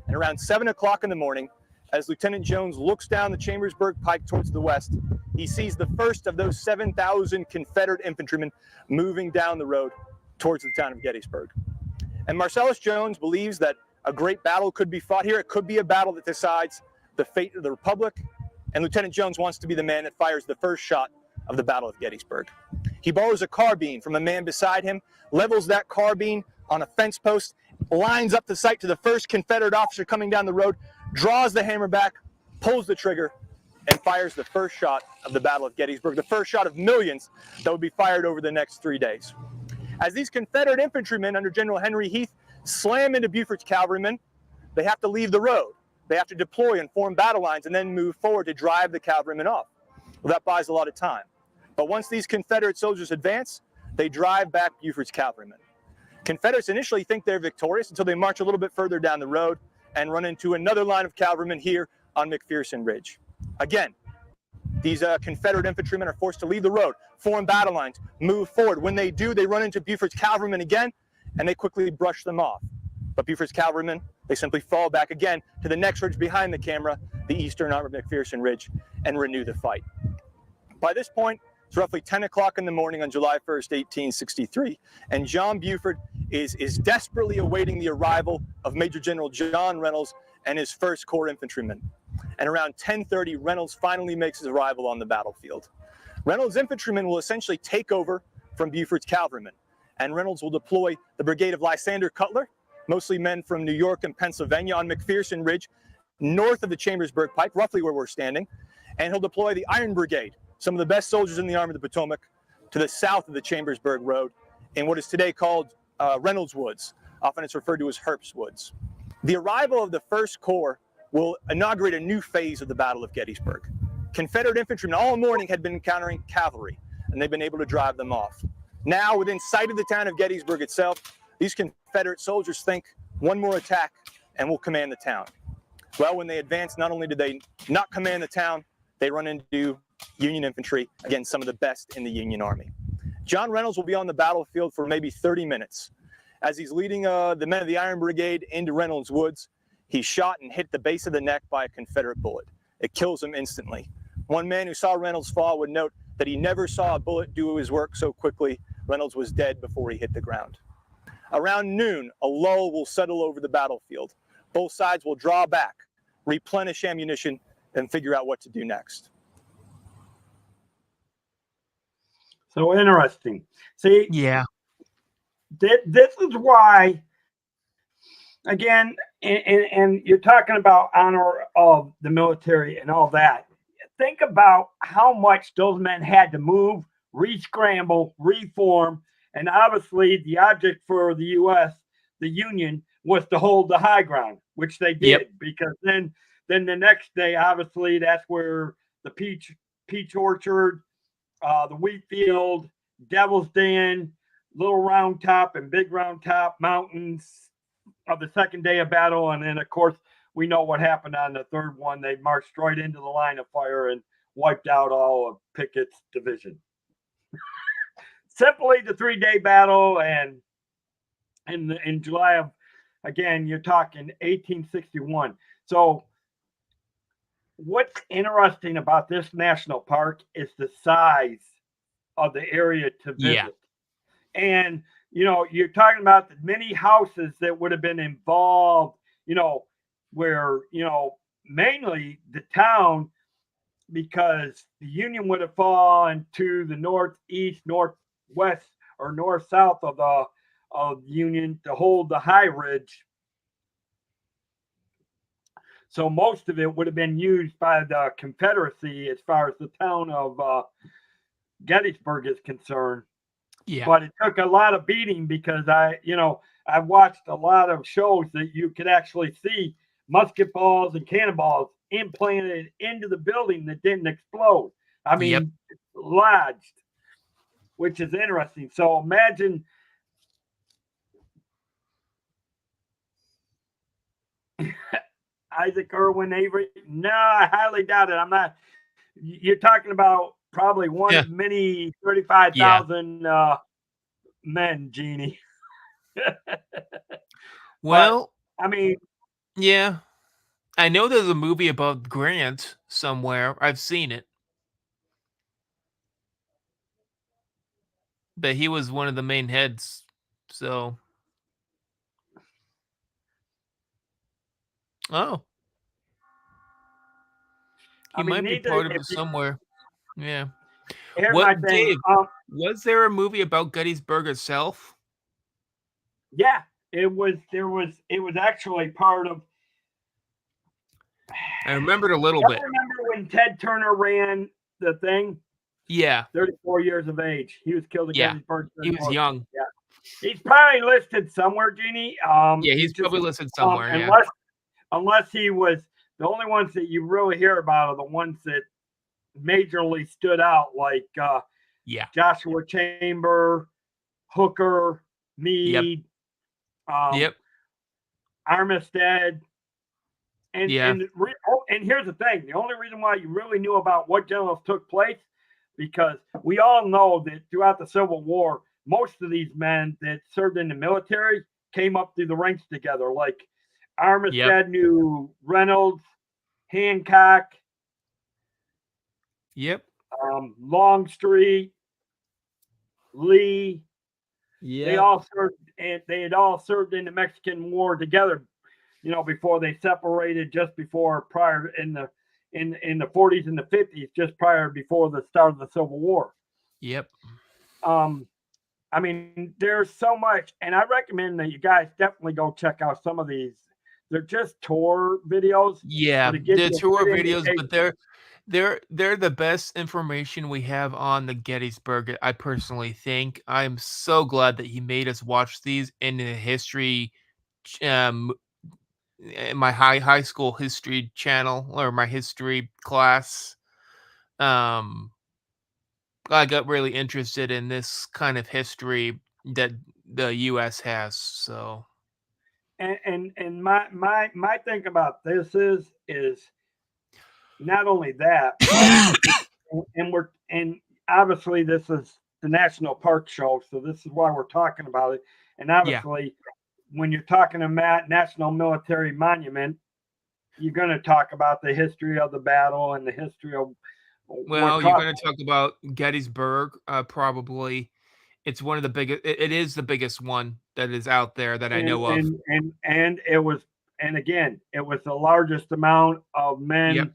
And around 7 o'clock in the morning, as Lieutenant Jones looks down the Chambersburg Pike towards the west, he sees the first of those 7,000 Confederate infantrymen moving down the road towards the town of Gettysburg. And Marcellus Jones believes that a great battle could be fought here. It could be a battle that decides the fate of the Republic, and Lieutenant Jones wants to be the man that fires the first shot of the Battle of Gettysburg. He borrows a carbine from a man beside him, levels that carbine on a fence post, lines up the sight to the first Confederate officer coming down the road, draws the hammer back, pulls the trigger, and fires the first shot of the Battle of Gettysburg, the first shot of millions that would be fired over the next 3 days. As these Confederate infantrymen under General Henry Heath slam into Buford's cavalrymen, they have to leave the road. They have to deploy and form battle lines and then move forward to drive the cavalrymen off. Well, that buys a lot of time. But once these Confederate soldiers advance, they drive back Buford's cavalrymen. Confederates initially think they're victorious until they march a little bit further down the road and run into another line of cavalrymen here on McPherson Ridge. Again, these Confederate infantrymen are forced to leave the road, form battle lines, move forward. When they do, they run into Buford's cavalrymen again, and they quickly brush them off. But Buford's cavalrymen, they simply fall back again to the next ridge behind the camera, the eastern arm of McPherson Ridge, and renew the fight. By this point, it's roughly 10 o'clock in the morning on July 1st, 1863, and John Buford is desperately awaiting the arrival of Major General John Reynolds and his 1st Corps infantrymen. And around 10:30, Reynolds finally makes his arrival on the battlefield. Reynolds' infantrymen will essentially take over from Buford's cavalrymen, and Reynolds will deploy the brigade of Lysander Cutler, mostly men from New York and Pennsylvania, on McPherson Ridge, north of the Chambersburg Pike, roughly where we're standing, and he'll deploy the Iron Brigade, some of the best soldiers in the Army of the Potomac, to the south of the Chambersburg Road in what is today called Reynolds Woods. Often it's referred to as Herbst Woods. The arrival of the 1st Corps will inaugurate a new phase of the Battle of Gettysburg. Confederate infantrymen all morning had been encountering cavalry, and they've been able to drive them off. Now, within sight of the town of Gettysburg itself, these Confederate soldiers think one more attack and we'll command the town. Well, when they advance, not only do they not command the town, they run into Union infantry, again, some of the best in the Union Army. John Reynolds will be on the battlefield for maybe 30 minutes. As he's leading the men of the Iron Brigade into Reynolds Woods, he's shot and hit the base of the neck by a Confederate bullet. It kills him instantly. One man who saw Reynolds fall would note that he never saw a bullet do his work so quickly. Reynolds was dead before he hit the ground. Around noon, a lull will settle over the battlefield. Both sides will draw back, replenish ammunition, and figure out what to do next. So interesting. See, Yeah. This is why, again, and you're talking about honor of the military and all that. Think about how much those men had to move, re-scramble, reform, and obviously the object for the U.S. the Union was to hold the high ground, which they did, Yep. because then the next day, obviously, that's where the peach orchard, the wheat field, Devil's Den, Little Round Top, and Big Round Top mountains of the second day of battle. And then, of course, we know what happened on the third one. They marched right into the line of fire and wiped out all of Pickett's division. Simply the 3-day battle, and in July of, again, you're talking 1861. So what's interesting about this national park is the size of the area to visit. Yeah. And, you're talking about the many houses that would have been involved, where, mainly the town, because the Union would have fallen to the northeast, northwest, or north-south of the Union to hold the high ridge. So most of it would have been used by the Confederacy as far as the town of Gettysburg is concerned. Yeah. But it took a lot of beating, because I've watched a lot of shows that you could actually see musket balls and cannonballs implanted into the building that didn't explode. I mean, Yep. lodged, which is interesting. So imagine Isaac Irwin Avery. No, I highly doubt it. I'm not. You're talking about probably one of many 35,000 men, Jeannie. Well, but, I mean, yeah. I know there's a movie about Grant somewhere. I've seen it. But he was one of the main heads. So. Oh. He might be part of it somewhere. Yeah. What, Dave, was there a movie about Gettysburg itself? Yeah, it was actually part of. I remembered a little bit. Remember when Ted Turner ran the thing? Yeah. 34 years of age. He was killed at Gettysburg. He was young. Yeah. He's probably listed somewhere, Jeannie. Yeah, he's probably listed somewhere. Unless he was, the only ones that you really hear about are the ones that majorly stood out, like Joshua Chamber, Hooker, Meade, Armistead. And here's the thing. The only reason why you really knew about what generals took place, because we all know that throughout the Civil War, most of these men that served in the military came up through the ranks together. Like Armistead knew Reynolds, Hancock, Longstreet, Lee. They all served, and they had all served in the Mexican War together, before they separated, just prior in the 40s and the 50s, just prior before the start of the Civil War. Yep. I mean, there's so much, and I recommend that you guys definitely go check out some of these. They're just tour videos. Yeah, they're tour videos, but they're the best information we have on the Gettysburg. I personally think. I'm so glad that he made us watch these in the history, in my high school history channel, or my history class. I got really interested in this kind of history that the U.S. has. So, and my thing about this is not only that, and obviously this is the National Park Show, so this is why we're talking about it. And obviously, when you're talking about National Military Monument, you're going to talk about the history of the battle and the history of. Well, you're going to talk about Gettysburg, probably. It's one of the biggest. It is the biggest one that is out there that I know of. And it was, and again, it was the largest amount of men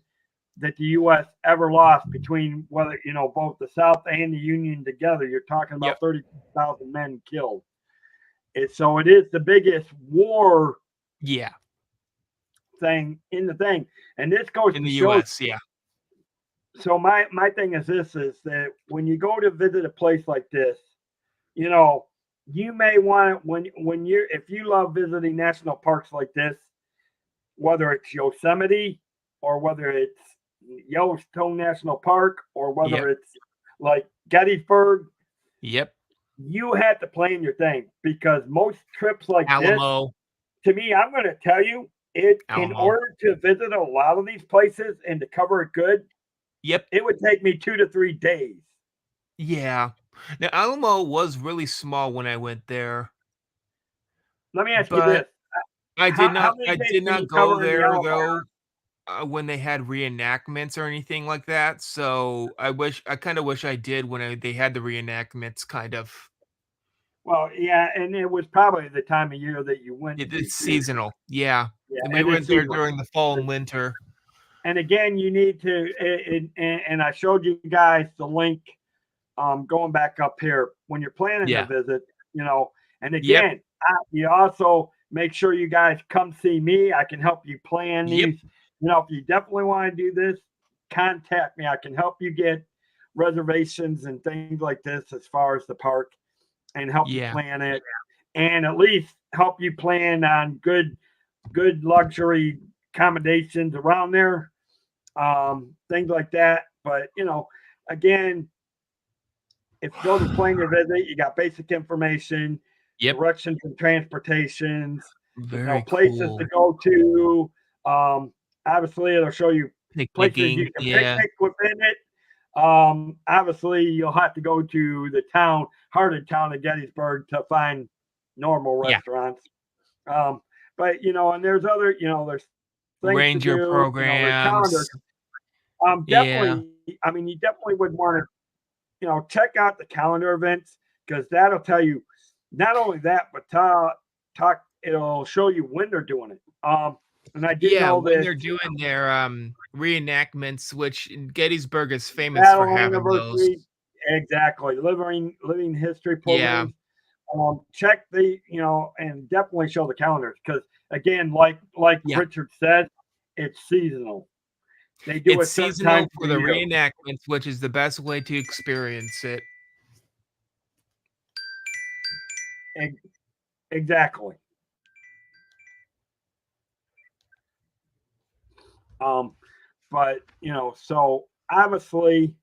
that the U.S. ever lost between both the South and the Union together. You're talking about 30,000 men killed. So it is the biggest war. Thing in the thing, and this goes in the U.S. So my thing is this: is that when you go to visit a place like this, you may want if you love visiting national parks like this, whether it's Yosemite or whether it's Yellowstone National Park or whether Yep. it's like Gettysburg, Yep. you have to plan your thing because most trips like this, Alamo. to me, I'm going to tell you, in Alamo. order to visit a lot of these places and to cover it good, Yep. it would take me 2 to 3 days. Yeah. Now Alamo was really small when I went there, Let me ask you but this: I how did not. many I days did can you not go cover in the there Alamo? though when they had reenactments or anything like that. So I kind of wish I did when they had the reenactments. Kind of. Well, yeah, and it was probably the time of year that you went to It's these. seasonal. Yeah. Yeah, And we it is went there seasonal. during the fall and winter. And again, you need to, and I showed you guys the link going back up here when you're planning Yeah. a visit, and Yep. again, you also make sure you guys come see me. I can help you plan Yep. these. If you definitely want to do this, contact me. I can help you get reservations and things like this as far as the park and help you Yeah. plan it and at least help you plan on good luxury accommodations around there, things like that. But again, if you go to plan your visit, you got basic information, Yep. directions and transportations, Very places cool. to go to. Obviously, it'll show you places you Picnicking. can Yeah. picnic within it. Obviously, you'll have to go to the heart of town of Gettysburg to find normal Yeah. restaurants. But and there's other, there's things Ranger to do. There's calendars. programs. Definitely. I mean, you definitely would want to, check out the calendar events because that'll tell you not only that, but it'll show you when they're doing it. And I did Yeah, know when that they're doing their reenactments, which Gettysburg is famous for Battle having those. Anniversary, exactly, living history Yeah. programs. Check and definitely show the calendars because again, like Yeah. Richard said, it's seasonal. They do It's it certain seasonal times for of the year. reenactments, which is the best way to experience it. Exactly. But so obviously,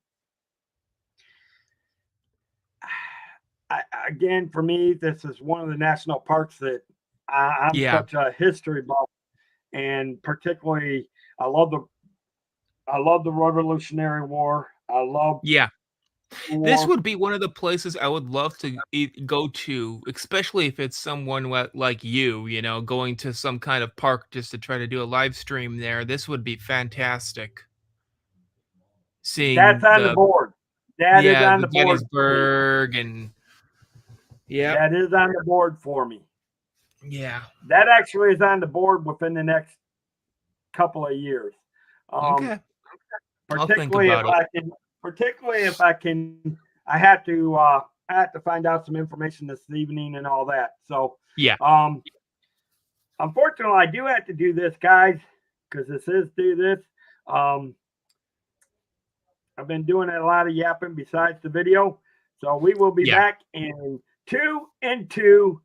again, for me, this is one of the national parks that I'm Yeah. such a history buff, and particularly, I love the Revolutionary War. I love Yeah. the This war. would be one of the places I would love to go to, especially if it's someone like you, going to some kind of park just to try to do a live stream there. This would be fantastic. Seeing That's on the board. That is on the the board. Gettysburg and That is on the board for me. yeah. That actually is on the board within the next couple of years. Okay. I'll think Particularly about if I can, I have to find out some information this evening and all that. So Yeah. Unfortunately, I do have to do this, guys, because this is do this. I've been doing a lot of yapping besides the video, so we will be back in 2 and 2.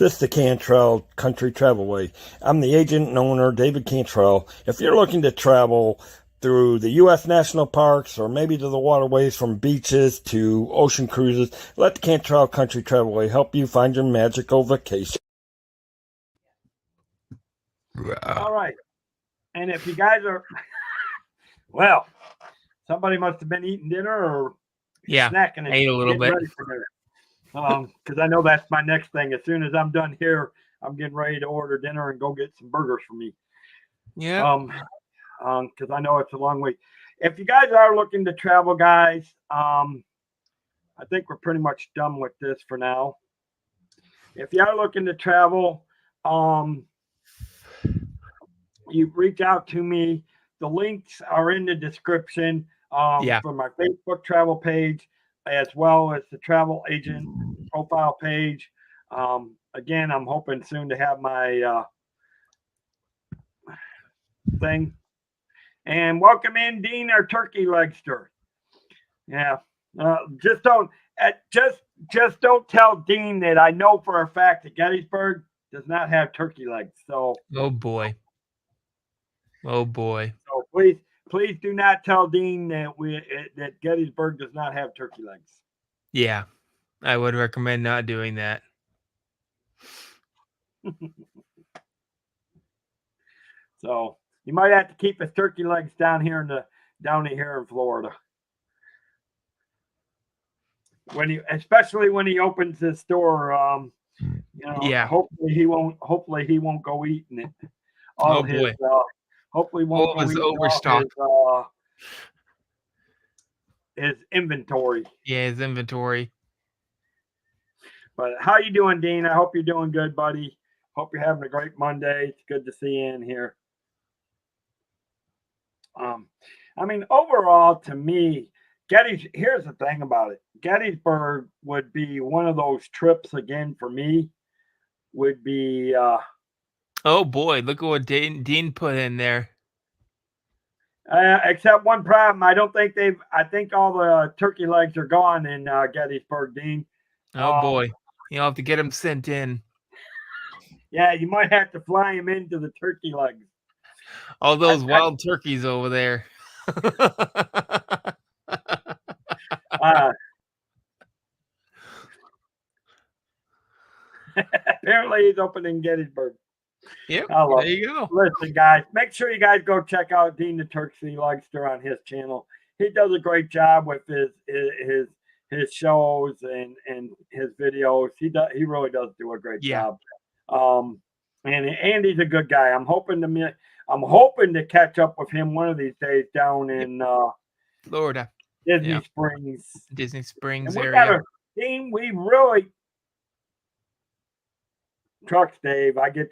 This is the Cantrell Country Travelway. I'm the agent and owner, David Cantrell. If you're looking to travel through the U.S. national parks or maybe to the waterways from beaches to ocean cruises, let the Cantrell Country Travelway help you find your magical vacation. All right. And if you guys are, well, somebody must have been eating dinner or snacking and ate a little bit. ready for dinner. Because I know that's my next thing. As soon as I'm done here, I'm getting ready to order dinner and go get some burgers for me. Yeah. Because I know it's a long week. If you guys are looking to travel, guys, I think we're pretty much done with this for now. If you are looking to travel, you reach out to me. The links are in the description for my Facebook travel page, as well as the travel agent profile page. Again, I'm hoping soon to have my thing. And welcome in Dean, our turkey legster. Yeah, just don't tell Dean that I know for a fact that Gettysburg does not have turkey legs. So, oh boy. So please do not tell Dean that Gettysburg does not have turkey legs. Yeah, I would recommend not doing that. So you might have to keep his turkey legs down here in Florida. Especially when he opens his store, hopefully he won't go eating it. Boy. Hopefully won't go eating overstock. His inventory. Yeah, his inventory. But how you doing, Dean? I hope you're doing good, buddy. Hope you're having a great Monday. It's good to see you in here. Overall, to me, here's the thing about it. Gettysburg would be one of those trips again for me. Would be oh boy, look at what Dean put in there. Except one problem. I think all the turkey legs are gone in Gettysburg, Dean. Oh boy. You'll have to get them sent in. Yeah, you might have to fly him into the turkey legs. All those wild turkeys over there. Apparently he's open in Gettysburg. Yep, there you go. Listen, guys, make sure you guys go check out Dean the Turkey Legster on his channel. He does a great job with his shows and his videos. He really does do a great job. And he's a good guy. I'm hoping to catch up with him one of these days down in Florida, Disney Springs and area. Dean, we really trucks, Dave. I get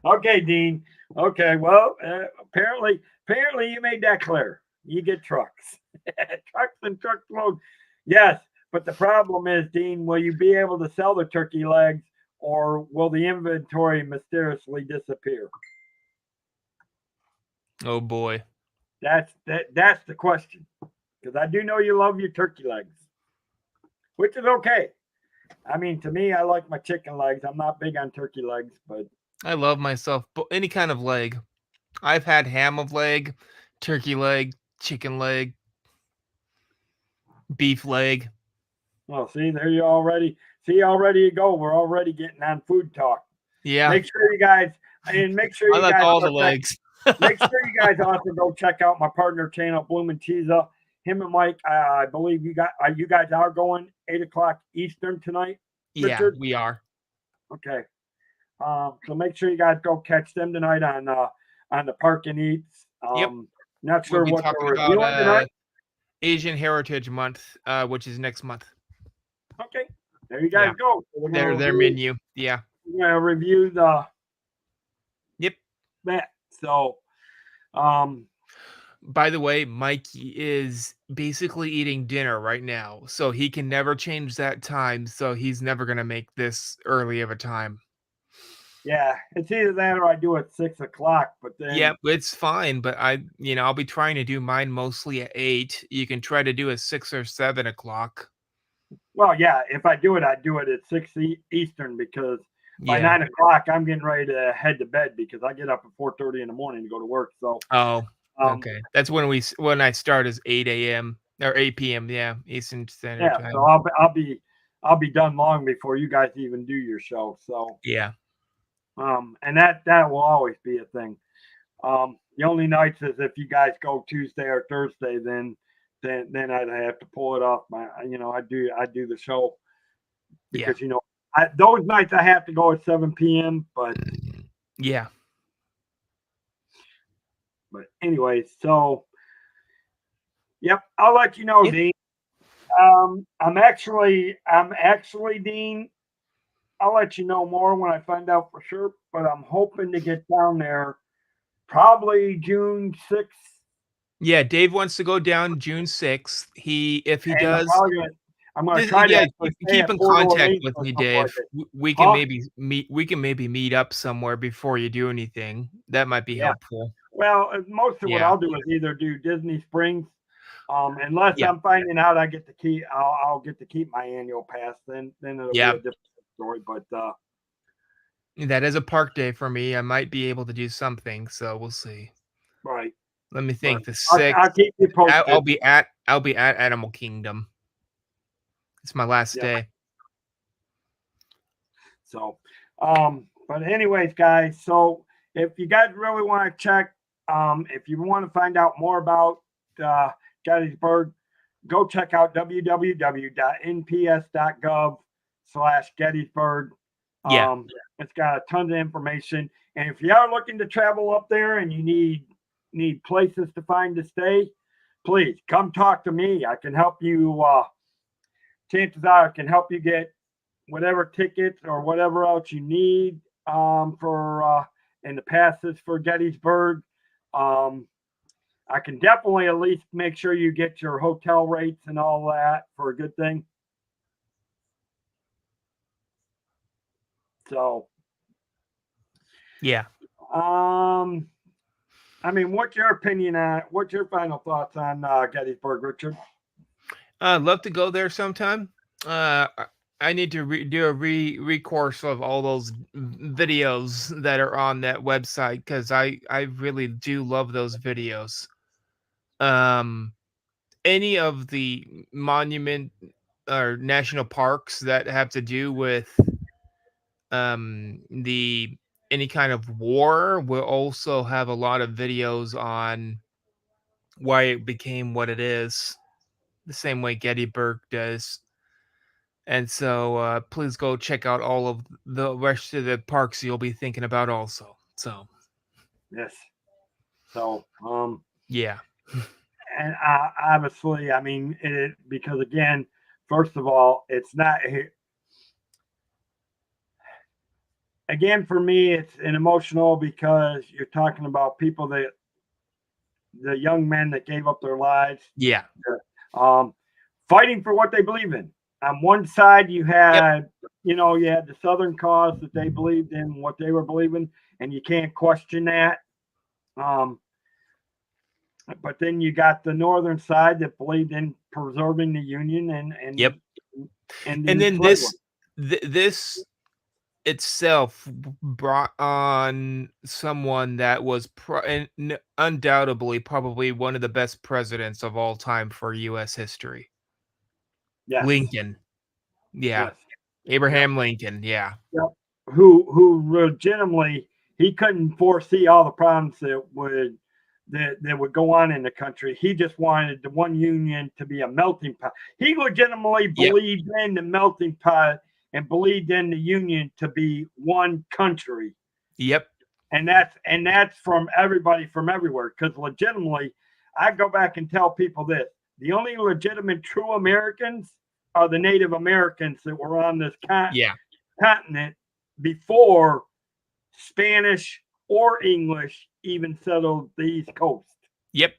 okay, Dean. Okay, well, apparently you made that clear. You get trucks, trucks and truckload. Yes, but the problem is, Dean, will you be able to sell the turkey legs, or will the inventory mysteriously disappear? Oh boy, that's the question. Because I do know you love your turkey legs, which is okay. To me, I like my chicken legs. I'm not big on turkey legs, but I love myself any kind of leg. I've had ham of leg, turkey leg, chicken leg, beef leg. Well, see, there you already you go. We're already getting on food talk. Yeah. Make sure you guys I like all the legs. Make sure you guys also go check out my partner channel, Bloomin' Cheesa. Him and Mike, I believe you guys are going 8:00 Eastern tonight. Richard? Yeah, we are. Okay. So make sure you guys go catch them tonight on the Park and Eats. Not sure we'll what talking we're reviewing tonight. Asian Heritage Month, which is next month. Okay. There you guys go. So their menu. Yeah. We're gonna review the that. So by the way, Mike is basically eating dinner right now, so he can never change that time. So he's never going to make this early of a time. Yeah, it's either that or I do it 6:00. But then it's fine. But I'll be trying to do mine mostly at 8. You can try to do it 6 or 7 o'clock. Well, yeah, if I do it at 6 Eastern because by Yeah. 9 o'clock, I'm getting ready to head to bed because I get up at 4:30 in the morning to go to work. So, Oh, um, okay. That's when I start is 8 a.m. or 8 p.m. Yeah, Eastern Standard yeah, Time. so I'll be done long before you guys even do your show. So, Yeah. and that will always be a thing. The only nights is if you guys go Tuesday or Thursday, then I'd have to pull it off. I do the show Yeah. because those nights I have to go at 7 p.m. Yeah. But anyway, so yep, I'll let you know, Yeah. Dean. I'm actually Dean. I'll let you know more when I find out for sure. But I'm hoping to get down there probably June 6th. Yeah, Dave wants to go down June 6th. If he And does, I'm gonna try to actually stay keep at in Port contact Orleans with or me, something like Dave. that. We Huh? can maybe meet up somewhere before you do anything. That might be Yeah. helpful. Well, most of what Yeah. I'll do is either do Disney Springs, unless Yeah. I'm finding out I get to keep, I'll get to keep my annual pass. Then it'll Yeah. be a different story. But That is a park day for me. I might be able to do something, so we'll see. right, Let me think. but The I'll 6th, keep you posted. I'll be at Animal Kingdom. It's my last Yeah. day. So, but anyways, guys, so if you guys really want to check, if you want to find out more about Gettysburg, go check out www.nps.gov/Gettysburg. Yeah. It's got a ton of information. And if you are looking to travel up there and you need places to find to stay, please come talk to me. I can help you. Chances are I can help you get whatever tickets or whatever else you need for and the passes for Gettysburg. I can definitely at least make sure you get your hotel rates and all that for a good thing. So, Yeah. I mean, what's your opinion on? What's your final thoughts on Gettysburg, Richard? I'd love to go there sometime. I need to do a recourse of all those videos that are on that website because I really do love those videos. Any of the monument or national parks that have to do with the any kind of war will also have a lot of videos on why it became what it is, the same way Gettysburg does. And so please go check out all of the rest of the parks you'll be thinking about also. So Yes. So, yeah. and obviously, I mean, because again, first of all, it's not. Again, for me, it's an emotional because you're talking about people the young men that gave up their lives, Yeah. fighting for what they believe in. On one side, you had, you had the Southern cause that they believed in, what they were believing, and you can't question that. But then you got the Northern side that believed in preserving the Union and and then this itself brought on someone that was undoubtedly probably one of the best presidents of all time for U.S. history. Yes. Lincoln. Yeah. Yes. Abraham Lincoln. Yeah. Yep. Who legitimately he couldn't foresee all the problems that would go on in the country. He just wanted the one union to be a melting pot. He legitimately believed in the melting pot and believed in the union to be one country. Yep. And that's from everybody from everywhere. Because legitimately, I go back and tell people this: the only legitimate true Americans are the Native Americans that were on this continent before Spanish or English even settled the East Coast. Yep.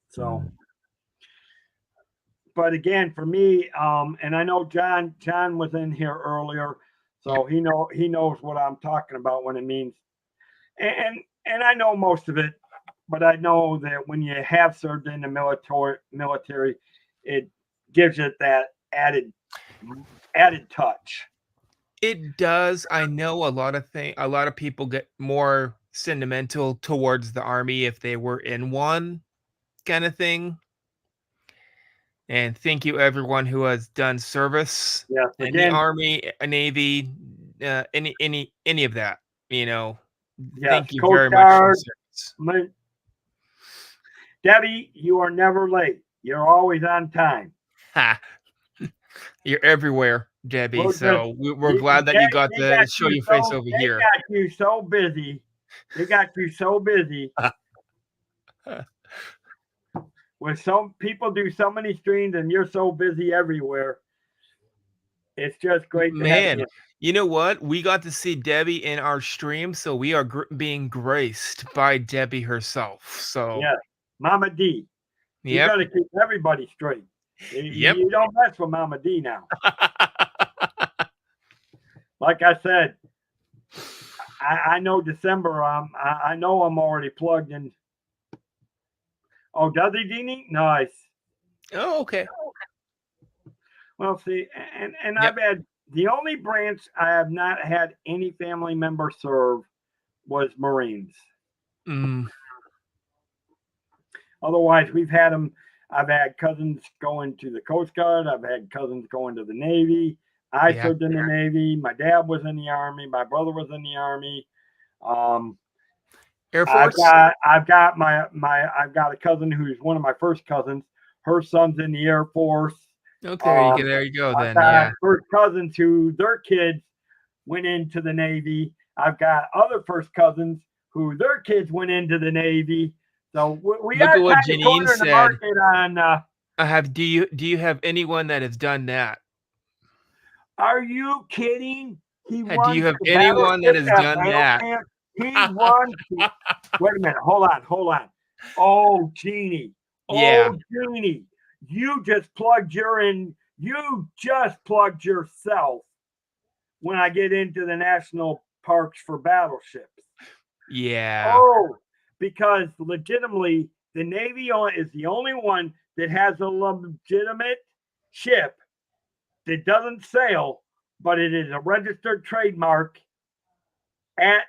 So, but again, for me, and I know John was in here earlier, so he knows what I'm talking about when it means, and I know most of it, but I know that when you have served in the military, it gives you that added touch. It does. I know a lot of people get more sentimental towards the army if they were in one kind of thing. And thank you everyone who has done service Yes, in the again, army, navy, any of that, you know. yes, Thank you Coast very much for Guard. the service. Debbie, you are never late. You're always on time. Ha. You're everywhere, Debbie. We're So we're glad that you got they to show your face over They here. got you so busy. They got you so busy. When some people do so many streams and you're so busy everywhere, it's just great to have Man, you. you know what? We got to see Debbie in our stream, so we are being graced by Debbie herself. So, Yes, Mama D. You yep. got to keep everybody straight. Yep. You don't mess with Mama D now. Like I said, I know December. I know I'm already plugged in. Oh, does he, Deanie? Nice. Oh, okay. Well, see, and Yep. I've had the only branch I have not had any family member serve was Marines. Mm, Otherwise, we've had them. I've had cousins going to the Coast Guard. I've had cousins going to the Navy. I Yeah. served in the Navy. My dad was in the Army. My brother was in the Army. Air Force. I've got a cousin who's one of my first cousins. Her son's in the Air Force. Okay, there you go I've then. got Yeah. first cousins who their kids went into the Navy. I've got other first cousins who their kids went into the Navy. So we Look are at what kind of Janine cornering the said. market on. Do you have anyone that has done that? Are you kidding? He Do won you have the anyone that Battleship has at done that? Battle Camp. He won. Wait a minute. Hold on. Oh, Jeannie. Yeah. Oh, Jeannie. You just plugged yourself when I get into the national parks for battleships. Yeah. Oh, because legitimately, the Navy is the only one that has a legitimate ship that doesn't sail, but it is a registered trademark at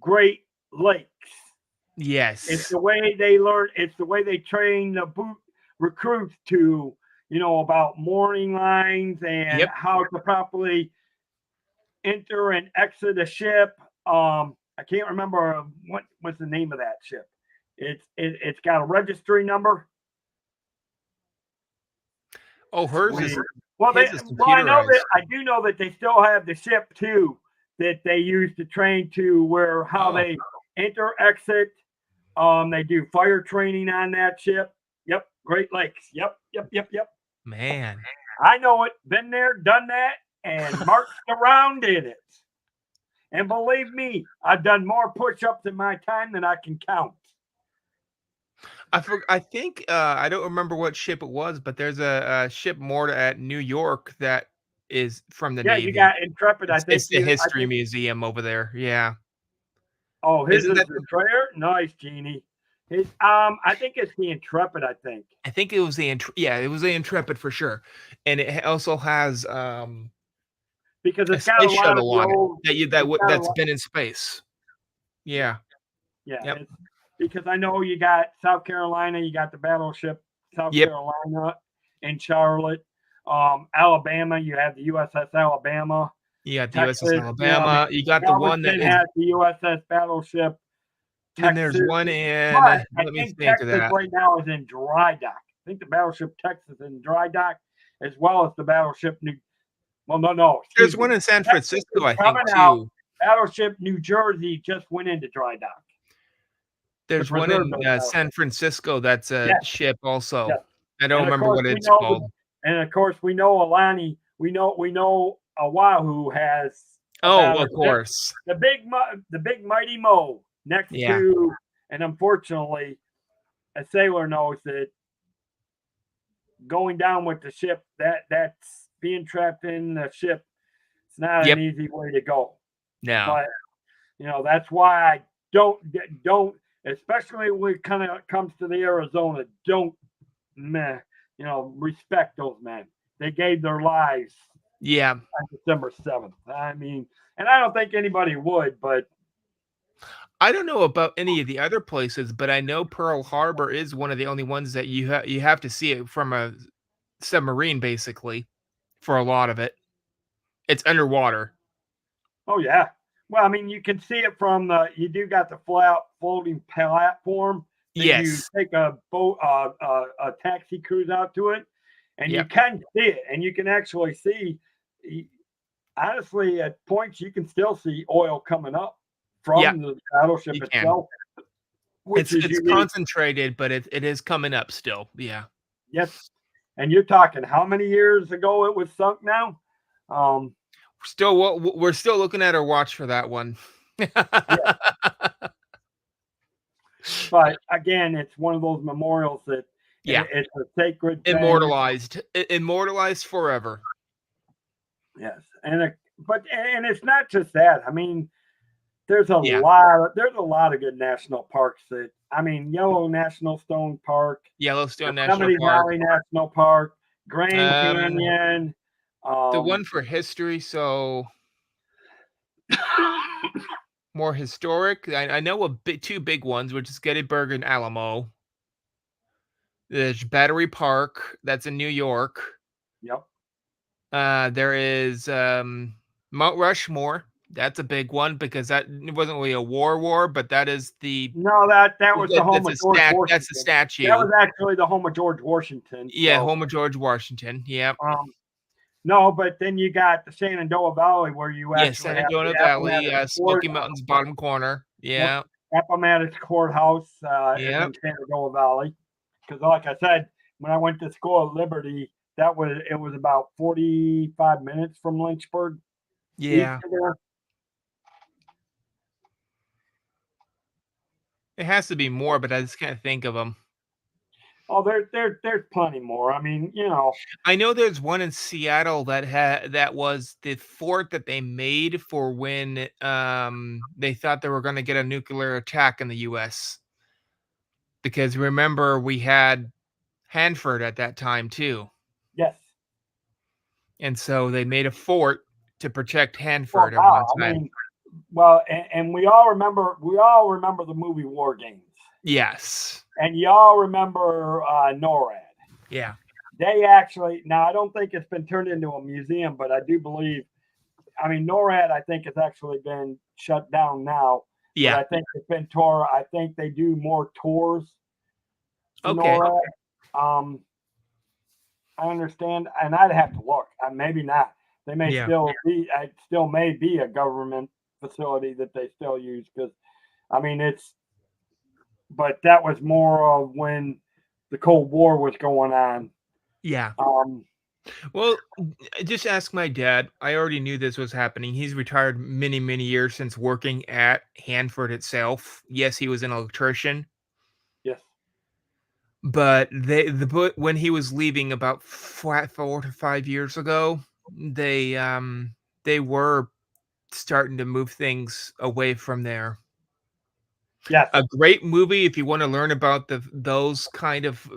Great Lakes. Yes. It's the way they learn. It's the way they train the recruits to, about mooring lines and Yep. how to properly enter and exit a ship. I can't remember what's the name of that ship. It's got a registry number. Oh, hers is. Well, his is I do know that they still have the ship too that they use to train to how they enter, exit. They do fire training on that ship. Yep, Great Lakes. Yep. Man. I know it. Been there, done that, and marched around in it. And believe me, I've done more push-ups in my time than I can count. I think I don't remember what ship it was, but there's a ship moored at New York that is from the Navy. You got Intrepid. It's the History Museum over there. Yeah. Oh, his Isn't is that the Trayer? Nice, Jeannie. I think it's the Intrepid. I think it was the Intrepid for sure, and it also has because a it's got a space lot of shuttle the on old, it that's been in space. Yeah. Yeah. Yep. Because I know you got South Carolina, you got the battleship South Yep. Carolina in Charlotte. Alabama, you have the USS Alabama. You got the Texas, USS Alabama. You got the one that has the USS Battleship. and there's Texas. one in. But I Let me think think of Texas that. right now is in dry dock. I think the Battleship Texas is in dry dock, as well as the Battleship New. Well, no. There's one in San Texas Francisco, I is think, coming too. out. Battleship New Jersey just went into dry dock. There's one in San Francisco that's a ship also. Yes. I don't And of remember course, what we it's know called. And of course, we know Alani. We know Oahu has. Oh, of course. The big mighty Mo next to, and unfortunately, a sailor knows that going down with the ship, that's being trapped in the ship. It's not an easy way to go. No. But that's why I don't, especially when it kind of comes to the Arizona, don't, respect those men. they gave their lives Yeah. on December 7th. I mean, and I don't think anybody would, but I don't know about any of the other places, but I know Pearl Harbor is one of the only ones that you have to see it from a submarine, basically, for a lot of it. It's underwater. oh yeah. Well, I mean, you can see it from you do got the flat floating platform that you Yes. take a boat, a taxi cruise out to it, and you Yep. can see it, and you can actually see. Honestly, at points you can still see oil coming up Yeah, from the battleship you can. itself, which is It's unique. concentrated, but it is coming up still. Yeah. Yes, and you're talking how many years ago it was sunk now? Um, We're still looking at our watch for that one. but again, it's one of those memorials that Yeah. it's a sacred thing. Immortalized forever. Yes, and it's not just that. I mean, there's a Yeah. lot of good national parks that I mean, Yellowstone Park, Yellowstone National Yosemite Park. Valley National Park, Grand Um, Canyon. The one for history, so more historic. I know two big ones, which is Gettysburg and Alamo. There's Battery Park, that's in New York. Yep. There is Mount Rushmore. That's a big one because that wasn't really a war, but that is the No, that was the home of George Washington. That's the statue. That was actually the home of George Washington. Yeah, so, home of George Washington. Yep. No, but then you got the Shenandoah Valley where you actually Shenandoah Valley, Smoky Mountains, bottom corner. Yeah. Appomattox Courthouse is Yep. in Shenandoah Valley. Because, like I said, when I went to school at Liberty, it was about 45 minutes from Lynchburg. Yeah. east of there. It has to be more, but I just can't think of them. Oh, there's plenty more. I mean, I know there's one in Seattle that was the fort that they made for when they thought they were going to get a nuclear attack in the US. Because remember we had Hanford at that time too. yes. And so they made a fort to protect Hanford at Wow, one time. I mean, well, and we all remember the movie War Games. Yes. And y'all remember NORAD. Yeah. They actually, now I don't think it's been turned into a museum, but I do believe, I mean, NORAD, I think has actually been shut down now. Yeah. But I think it's been tore. I think they do more tours. Okay. NORAD. I understand, and I'd have to look. Maybe not. They may still be. It still may be a government facility that they still use because, I mean, but that was more of when the Cold War was going on. Yeah. Um, Well, just ask my dad. I already knew this was happening. He's retired many, many years since working at Hanford itself. Yes, he was an electrician, yes. but when he was leaving about 4 to 5 years ago, they were starting to move things away from there. Yes. A great movie if you want to learn about those kind of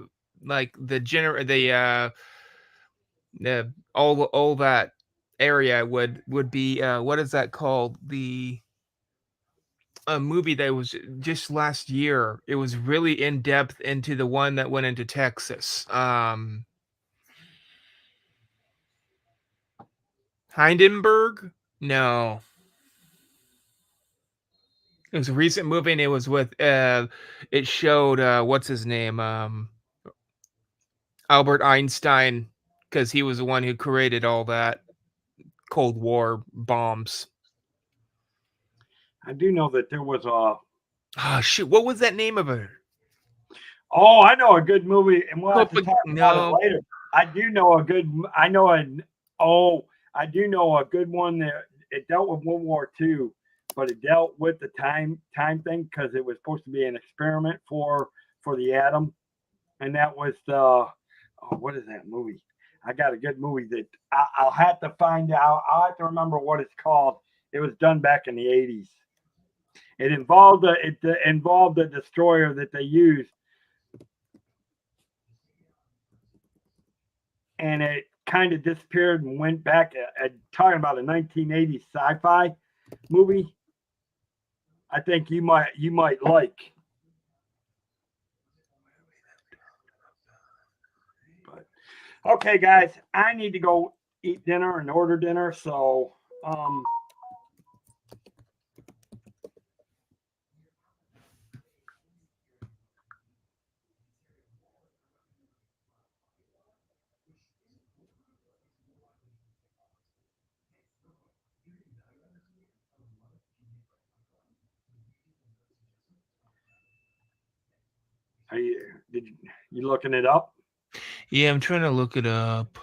like all that area would be what is that called? A movie that was just last year. It was really in depth into the one that went into Texas. Hindenburg? No. It was a recent movie and it was with it showed what's his name? Albert Einstein, because he was the one who created all that Cold War bombs. I do know that there was a. Oh shoot! What was that name of it? Oh, I know a good movie, and we'll have to talk about No. it later. I do know a good. I know I do know a good one that it dealt with World War II, but it dealt with the time thing because it was supposed to be an experiment for the atom, and that was the. Oh, what is that movie? I got a good movie that I'll have to find out. I'll have to remember what it's called. It was done back in the 80s. It involved a destroyer that they used, and it kind of disappeared and went back at talking about a 1980s sci-fi movie. I think you might like. But okay, guys, I need to go eat dinner and order dinner. So you looking it up? Yeah, I'm trying to look it up.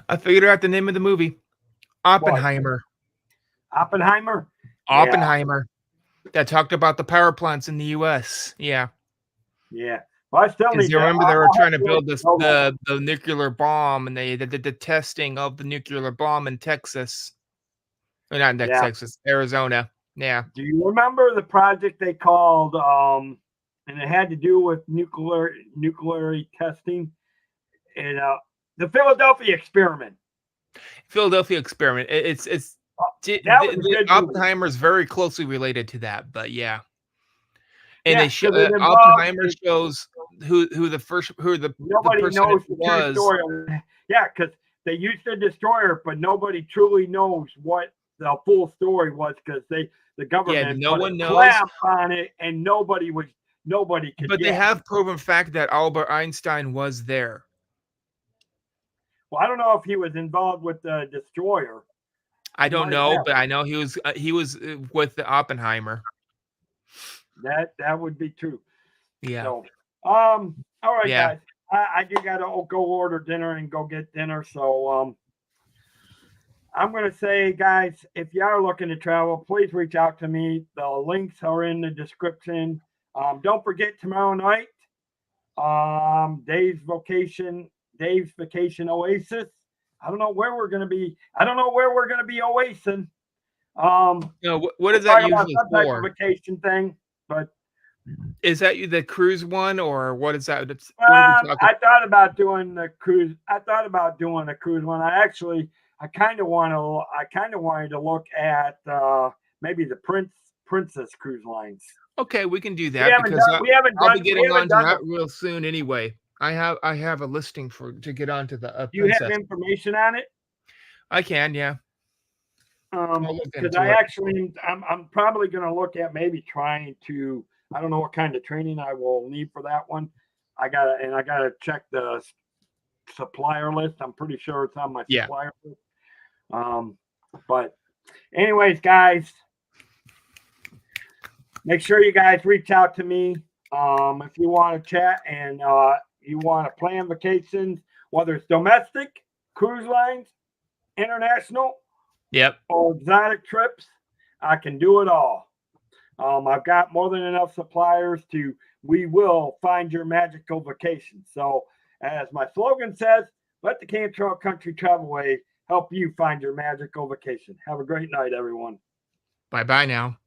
I figured out the name of the movie. Oppenheimer. Oppenheimer? Oppenheimer. That talked about the power plants in the U.S. Yeah. Yeah. Well, I still need You remember they were trying to build the nuclear bomb, and they did the testing of the nuclear bomb in Texas. Or not in Texas, Arizona. Yeah. Do you remember the project they called and it had to do with nuclear testing and the Philadelphia experiment? Philadelphia experiment. Oppenheimer is very closely related to that, but yeah. And they show Oppenheimer shows who the person knows the was. Story. Yeah, because they used the destroyer, but nobody truly knows what the full story was because the government no one knows clamp on it, and nobody could. But they have proven fact that Albert Einstein was there. Well, I don't know if he was involved with the destroyer. I don't know, but I know he was with the Oppenheimer. That would be true. Yeah. So, all right, guys. I do gotta go order dinner and go get dinner. So I'm gonna say, guys, if you are looking to travel, please reach out to me. The links are in the description. Don't forget tomorrow night, Dave's Vacation Oasis. I don't know where we're gonna be. Oasing. What is that usually some type for? of vacation thing, but is that the cruise one, or what is that? I thought about doing the cruise. I thought about doing a cruise one. I kind of wanted to look at maybe the Princess Cruise Lines. Okay, we can do that because I'll be getting on to that real soon anyway. I have a listing to get onto the. You have information on it? I can, yeah. Because I'm probably going to look at maybe trying to. I don't know what kind of training I will need for that one. I gotta check the supplier list. I'm pretty sure it's on my supplier list. But anyways, guys, make sure you guys reach out to me if you want to chat and you want to plan vacations, whether it's domestic, cruise lines, international, or exotic trips. I can do it all. I've got more than enough suppliers we will find your magical vacation. So as my slogan says, let the Cantrell Country Travelway help you find your magical vacation. Have a great night, everyone. Bye-bye now.